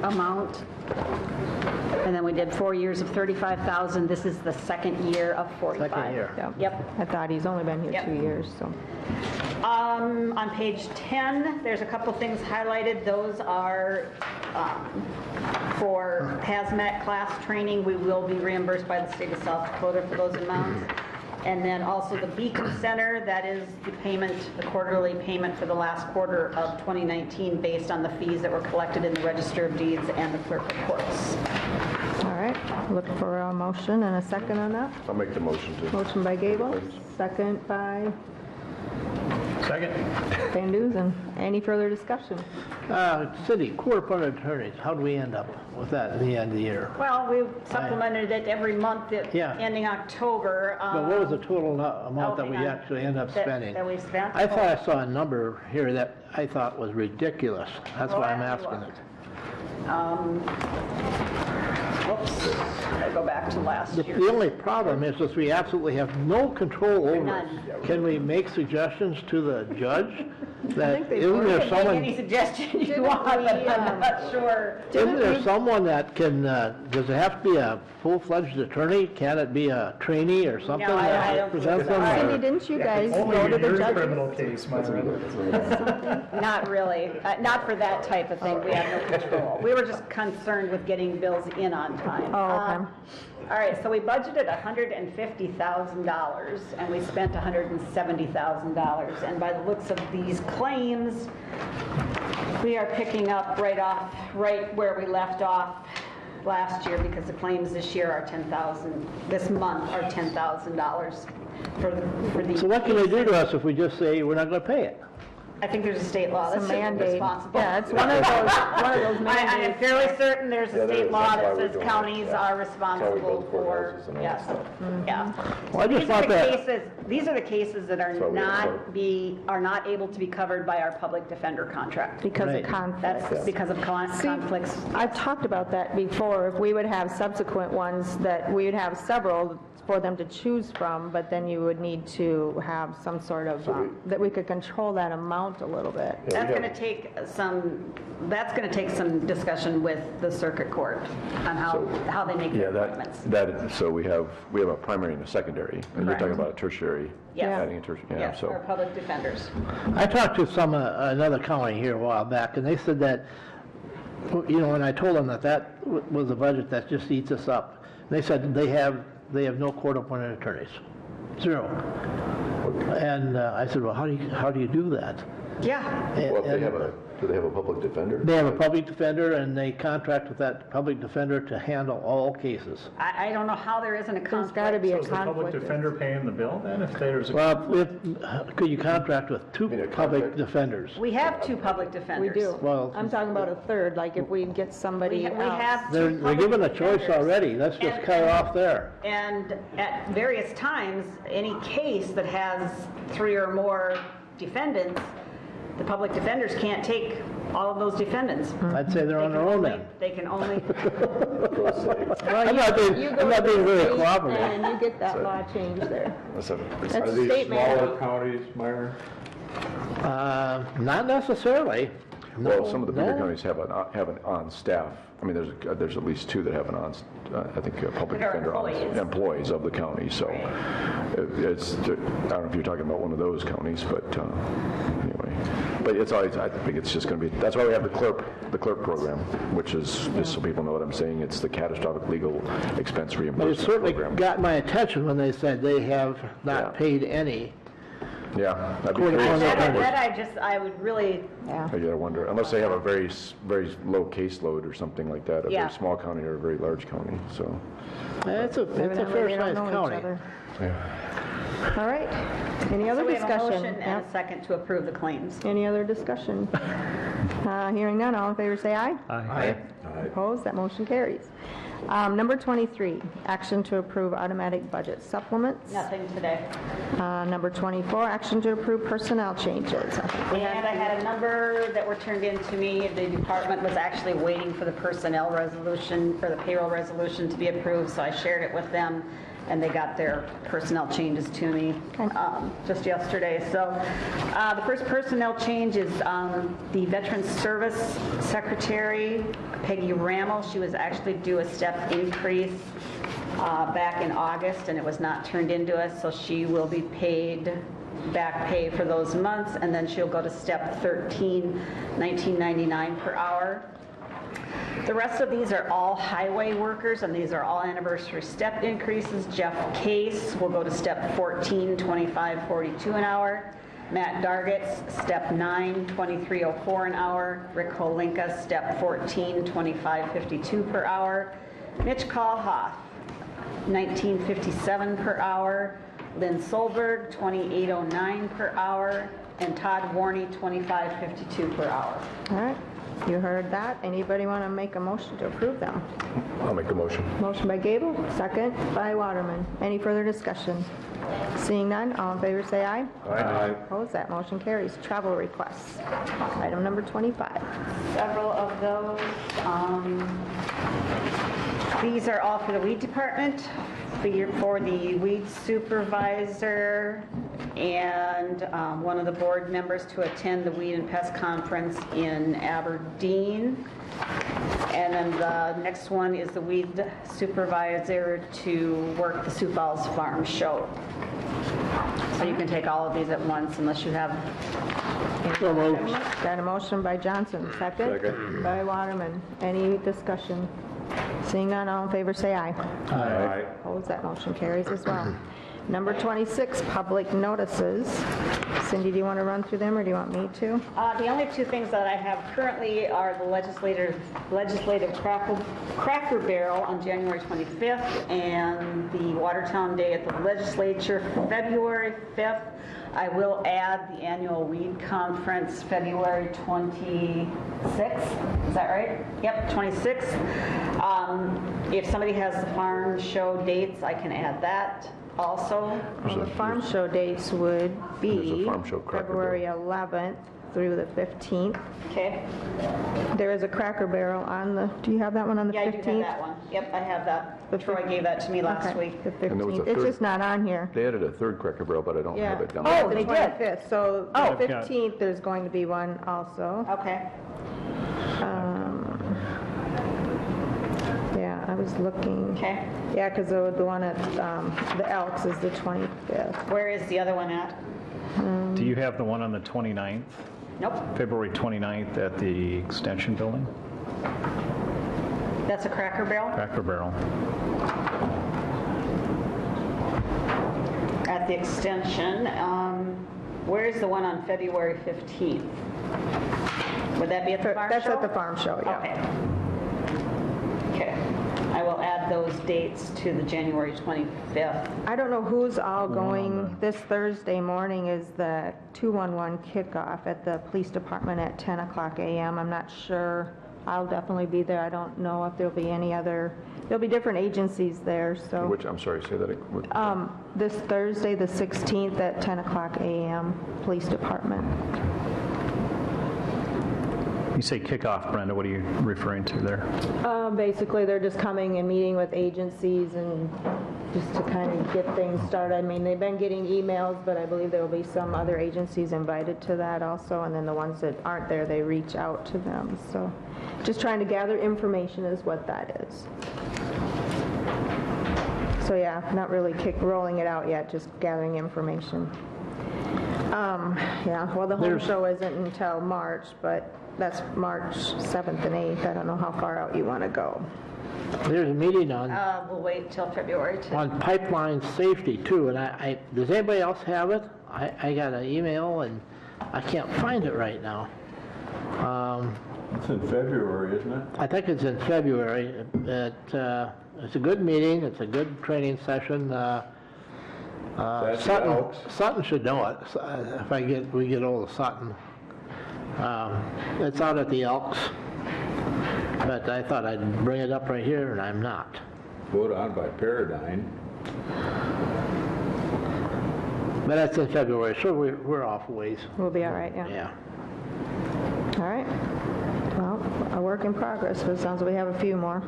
amount. And then we did 4 years of 35,000. This is the second year of 45. Second year. Yep. I thought he's only been here Yep. 2 years, so. On page 10, there's a couple things highlighted. Those are for hazmat class training. We will be reimbursed by the state of South Dakota for those amounts. And then also the Beacon Center, that is the payment, the quarterly payment for the last quarter of 2019 based on the fees that were collected in the Register of Deeds and the clerk of courts. All right, looking for a motion and a second on that. I'll make the motion to. Motion by Gable, second by Second. Van Duzen. Any further discussion? City, court-appointed attorneys, how do we end up with that at the end of the year? Well, we supplemented it every month Yeah. ending October. But what was the total amount that we hang on. actually end up spending? That we spent? I thought I saw a number here that I thought was ridiculous. That's why I'm Well, asking it. Whoops, I go back to last year. The only problem is that we absolutely have no control over it. None. Can we make suggestions to the judge? That think they isn't were. there Make any someone, suggestion you want, but I'm not sure. isn't there someone that can, does it have to be a full-fledged attorney? Can it be a trainee or something I that don't think represents so. them? Cindy, or- didn't you guys Only go to in the your judges? criminal case, Myra. Not really, not for that type of thing, we have no control. We were just concerned with getting bills in on time. Oh, okay. All right, so we budgeted $150,000, and we spent $170,000. And by the looks of these claims, we are picking up right where we left off last year, because the claims this year are this month are $10,000 for the. So what can they do to us if we just say we're not going to pay it? I think there's a state law that's It's a mandate. responsible. Yeah, it's one of those I am mandates. fairly certain there's Yeah, a there state is. law That's why that we're says doing it. counties Yeah. are That's how we responsible build for, courthouses and all yes, that stuff. yeah. Well, I just thought that, These are the cases that are That's why we are not able to be covered by our public defender contract. Because Right. of conflict. That's because of conflicts. I've talked about that before. If we would have subsequent ones, that we would have several for them to choose from, but then you would need to have some sort of, that we could control that amount a little bit. That's going to take some discussion with the circuit court on how they make Yeah, their appointments. so we have a primary and a secondary, and you're talking about a tertiary. Yes. Adding a tertiary, yeah, Yes, our so. public defenders. I talked to another county here a while back, and they said that, when I told them that was a budget that just eats us up, they said they have no court-appointed attorneys, 0. And I said, well, how do you do that? Yeah. Well, And- do they have a public defender? They have a public defender, and they contract with that public defender to handle all cases. I don't know how there isn't a There's conflict. got to be So a is the public conflict. defender paying the bill then if there's a? Well, could you contract with 2 mean a public contract? defenders? We have 2 public We defenders. do. Well- I'm talking about a third, like if we get somebody We else. have They're 2 they're public given a choice defenders. already, let's just And- cut it off there. And at various times, any case that has 3 or more defendants, the public defenders can't take all of those defendants. I'd say they're on their own then. They can only, I'm not being very cooperative. And you get that law changed there. That's a- That's are a these state smaller mandate. counties, Myron? Not necessarily. Well, some of the bigger No. counties have an on-staff, I mean, there's at least 2 that have I think, a public That are defender employees. employees of the county, so it's, I don't know if you're talking about one of those counties, but anyway. But it's always, I think it's just going to be, that's why we have the clerk program, which is, just so people know what I'm saying, it's the catastrophic legal expense But it reimbursement certainly program. got my attention when they said they have not Yeah. paid any. Yeah, that'd be Court crazy. appointed I would really, Yeah. I gotta wonder, unless they have a very low caseload or something like that, a Yeah. very small county or a very large county, so. It's a Evidently, they don't fair-sized know each county. other. All right. Any so other we have a discussion? motion and Yep. a second to approve the claims. Any other discussion? Hearing none, all in favor say aye. Aye. Opposed, that motion carries. Number 23, action to approve automatic budget supplements. Nothing today. Number 24, action to approve personnel changes. And I had a number that were turned in to me. The department was actually waiting for the personnel resolution, or the payroll resolution to be approved, so I shared it with them, and they got their personnel changes to me just yesterday. So the first personnel change is the Veterans Service Secretary, Peggy Rammel. She was actually due a step increase back in August, and it was not turned into us, so she will be paid back pay for those months, and then she'll go to step 13, $19.99 per hour. The rest of these are all highway workers, and these are all anniversary step increases. Jeff Case will go to step 14, $25.42 an hour. Matt Dargitz, step 9, $23.04 an hour. Rick Holinka, step 14, $25.52 per hour. Mitch Kalhoff, $19.57 per hour. Lynn Solberg, $28.09 per hour. And Todd Warney, $25.52 per hour. All right, you heard that. Anybody want to make a motion to approve them? I'll make the motion. Motion by Gable, second by Waterman. Any further discussion? Seeing none, all in favor say aye. Aye. Opposed, that motion carries. Travel requests. Item number 25. Several of those. These are all for the weed department, for the weed supervisor, and one of the board members to attend the Weed and Pest Conference in Aberdeen. And then the next one is the weed supervisor to work the Sioux Falls Farm Show. So you can take all of these at once unless you have... Got a motion by Johnson, second by Waterman. Any discussion? Seeing none, all in favor say aye. Aye. Opposed, that motion carries as well. Number 26, public notices. Cindy, do you want to run through them, or do you want me to? The only two things that I have currently are the legislative Cracker Barrel on January 25th and the Watertown Day at the Legislature February 5th. I will add the annual weed conference February 26th. Is that right? Yep, 26th. If somebody has the farm show dates, I can add that also. Well, the farm show dates would There's be a farm show, Cracker February 11th through the 15th. Okay. There is a Cracker Barrel on the, do you have that one on the 15th? Yeah, I do have that one. Yep, I have that. Troy gave that to me last week. The And there was a 15th. It's third- just not on here. They added a third Cracker Barrel, but I don't have it down Oh, there. they did. 25th. So the I've got- 15th, there's going to be one also. Okay. Yeah, I was looking. Okay. Yeah, because the one at the Elks is the 25th. Where is the other one at? Do you have the one on the 29th? Nope. February 29th at the Extension Building? That's a Cracker Barrel? Cracker Barrel. At the Extension. Where is the one on February 15th? Would that be at the farm show? That's at the farm show, yeah. Okay. Okay. I will add those dates to the January 25th. I don't know who's all going. This Thursday morning is the 211 kickoff at the police department at 10 o'clock a.m. I'm not sure. I'll definitely be there. I don't know if there'll be any other, there'll be different agencies there, so. Which, I'm sorry, say that again. This Thursday, the 16th at 10 o'clock a.m., police department. You say kickoff, Brenda, what are you referring to there? Basically, they're just coming and meeting with agencies and just to kind of get things started. I mean, they've been getting emails, but I believe there will be some other agencies invited to that also, and then the ones that aren't there, they reach out to them. So just trying to gather information is what that is. So yeah, not really rolling it out yet, just gathering information. Yeah, well, the home show isn't until March, but that's March 7th and 8th. I don't know how far out you want to go. There's a meeting on We'll wait till February to... on pipeline safety too, and I does anybody else have it? I got an email and I can't find it right now. It's in February, isn't it? I think it's in February. It's a good meeting. It's a good training session. Sutton should know it. If we get hold of Sutton. It's out at the Elks. but I thought I'd bring it up right here, and I'm not. Vote on by Paradigm. But that's in February, so we're off a ways. We'll be all right, yeah. Yeah. All right. Well, a work in progress, but it sounds like we have a few more.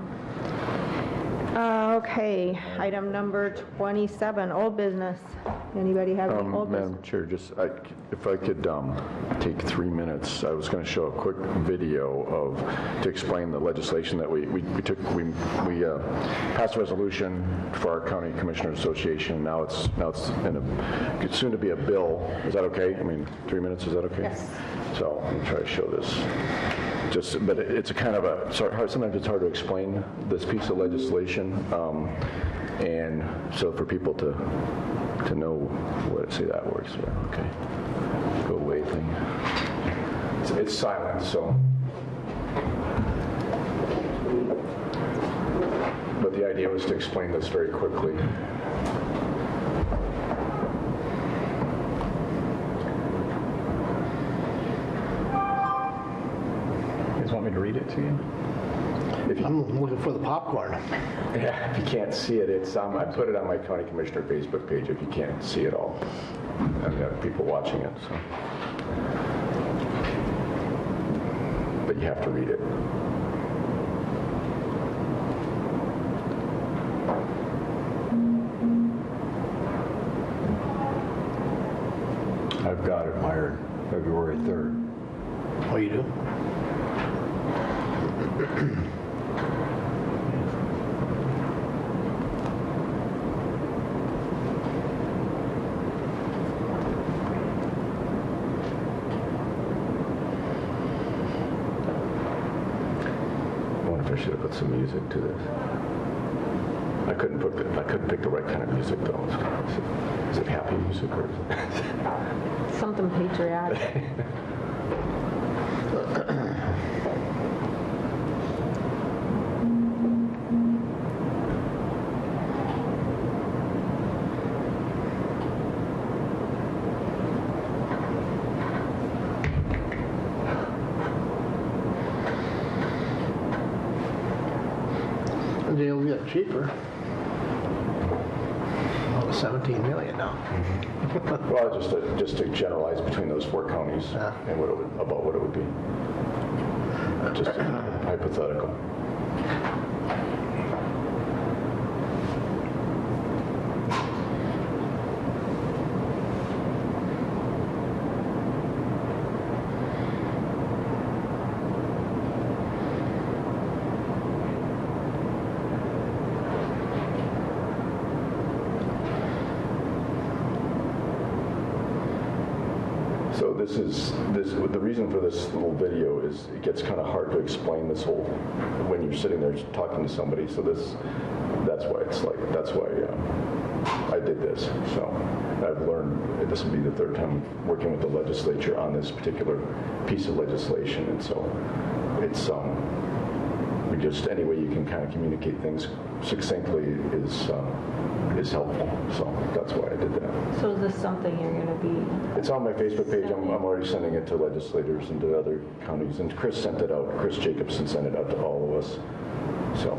Okay, item number 27, old business. Anybody have any old business? Madam Chair, if I could take 3 minutes, I was going to show a quick video to explain the legislation that we passed a resolution for our County Commissioners Association. Now it's it's soon to be a bill. Is that okay? I mean, 3 minutes, is that okay? Yes. So I'm going to try to show this. But it's a kind of sometimes it's hard to explain this piece of legislation, and so for people to know what, see that works. Yeah, okay. Go away thing. It's silent, so. But the idea was to explain this very quickly. Want me to read it to you? I'm looking for the popcorn. Yeah, if you can't see it, I put it on my County Commissioner Facebook page if you can't see it all. I've got people watching it, so. But you have to read it. I've got it, Myron, February 3rd. Oh, you do? I wonder if I should have put some music to this. I couldn't pick the right kind of music though. Is it happy music or is it? Something patriotic. They'll get cheaper. Oh, 17 million now. Well, just to generalize between those 4 counties and what it would be. Just hypothetical. So the reason for this little video is it gets kind of hard to explain this whole, when you're sitting there talking to somebody, so that's why I did this. So I've learned, this will be the 3rd time working with the legislature on this particular piece of legislation, and so it's, any way you can kind of communicate things succinctly is helpful, so that's why I did that. So is this something you're going to be... It's on my Facebook page. I'm already sending it to legislators and to other counties, and Chris sent it out. Chris Jacobson sent it out to all of us. So,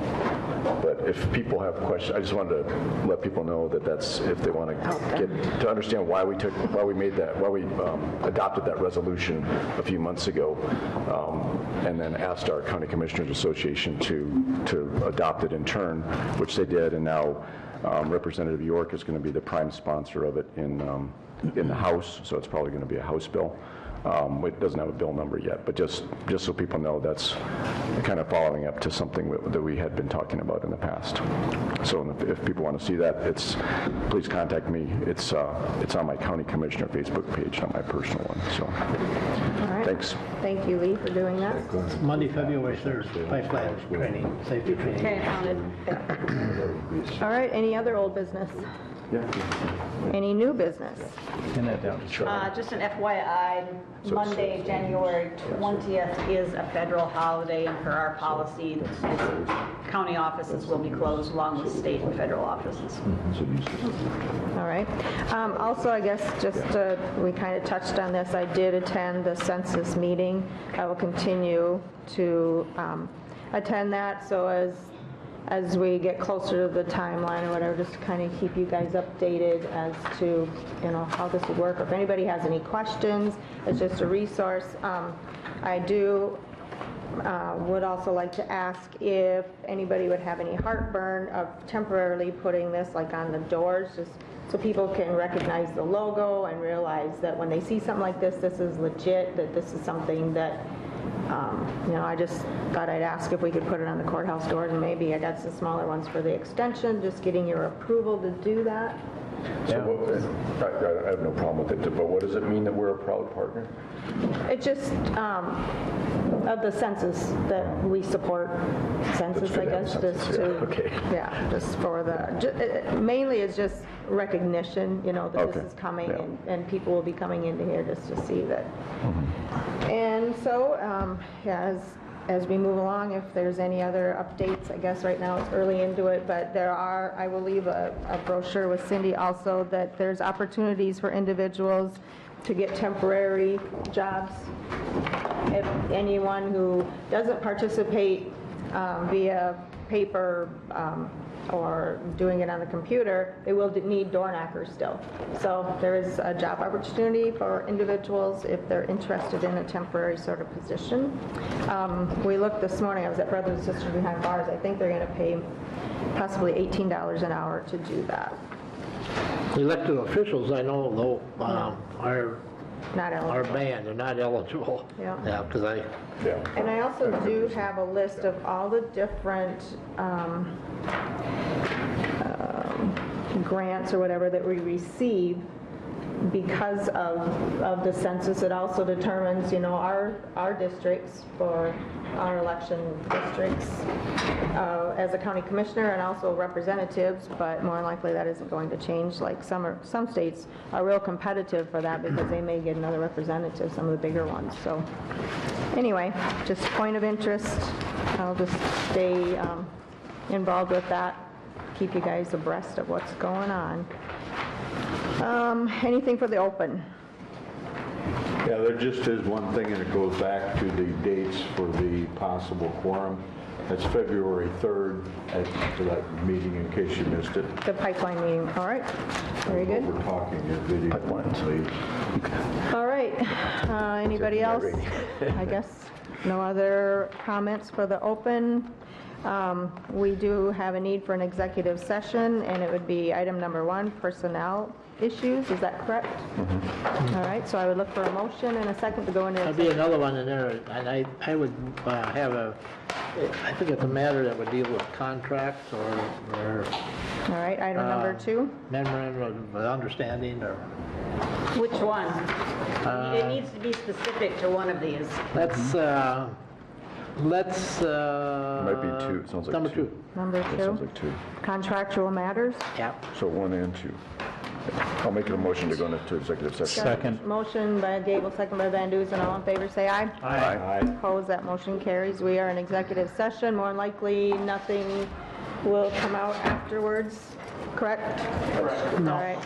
but if people have questions, I just wanted to let people know that that's, if they want to get to understand why we adopted that resolution a few months ago, and then asked our County Commissioners Association to adopt it in turn, which they did, and now Representative York is going to be the prime sponsor of it in the House, so it's probably going to be a House bill. It doesn't have a bill number yet, but just so people know, that's kind of following up to something that we had been talking about in the past. So if people want to see that, please contact me. It's on my County Commissioner Facebook page, not my personal one. So, All right. Thanks. Thank you, Lee, for doing that. Monday, February 3rd, pipe flag training, safety training. Okay, found it. All right, any other old business? Any new business? Pin that down. Just an FYI, Monday, January 20th is a federal holiday, and per our policy, county offices will be closed along with state and federal offices. All right. Also, I guess we kind of touched on this. I did attend the census meeting. I will continue to attend that, so as we get closer to the timeline or whatever, just to kind of keep you guys updated as to, how this would work. If anybody has any questions, it's just a resource. I would also like to ask if anybody would have any heartburn of temporarily putting this like on the doors, just so people can recognize the logo and realize that when they see something like this, this is legit, that this is something that, I just thought I'd ask if we could put it on the courthouse doors, and maybe I got some smaller ones for the extension, just getting your approval to do that. So I have no problem with it, but what does it mean that we're a proud partner? It just, of the census, that we support census, I guess, just to, just for the, mainly it's just recognition, that this is coming, and people will be coming into here just to see that. And so, as we move along, if there's any other updates, I guess right now it's early into it, but I will leave a brochure with Cindy also, that there's opportunities for individuals to get temporary jobs. If anyone who doesn't participate via paper or doing it on the computer, they will need door knockers still. So there is a job opportunity for individuals if they're interested in a temporary sort of position. We looked this morning, I was at Brothers and Sisters Behind Bars, I think they're going to pay possibly $18 an hour to do that. Elected officials, I know, though, are not eligible. Are banned, they're not eligible. Yeah. Because And I also do have a list of all the different grants or whatever that we receive because of the census. It also determines, our districts for our election districts as a county commissioner and also representatives, but more likely that isn't going to change. Like some states are real competitive for that because they may get another representative, some of the bigger ones. So anyway, just point of interest. I'll just stay involved with that, keep you guys abreast of what's going on. Anything for the open? Yeah, there just is one thing, and it goes back to the dates for the possible quorum. That's February 3rd for that meeting, in case you missed it. The pipeline meeting, all right. Very good. We're talking your video. Pipelines. All right. Anybody else? I guess no other comments for the open. We do have a need for an executive session, and it would be item number 1, personnel issues. Is that correct? All right, so I would look for a motion and a second to go into. There'll be another one in there, and I would have I think it's a matter that would deal with contracts or all right, item number 2. Memorandum of understanding or. Which one? It needs to be specific to one of these. Let's Might be 2, it sounds like number 2. 2. Number 2. Sounds like 2. Contractual matters. Yeah. So 1 and 2. I'll make a motion to go into executive session. Second. Motion by Gable, second by Van Duzen. All in favor, say aye. Aye. Opposed, that motion carries. We are in executive session. More than likely, nothing will come out afterwards, correct? No. All right.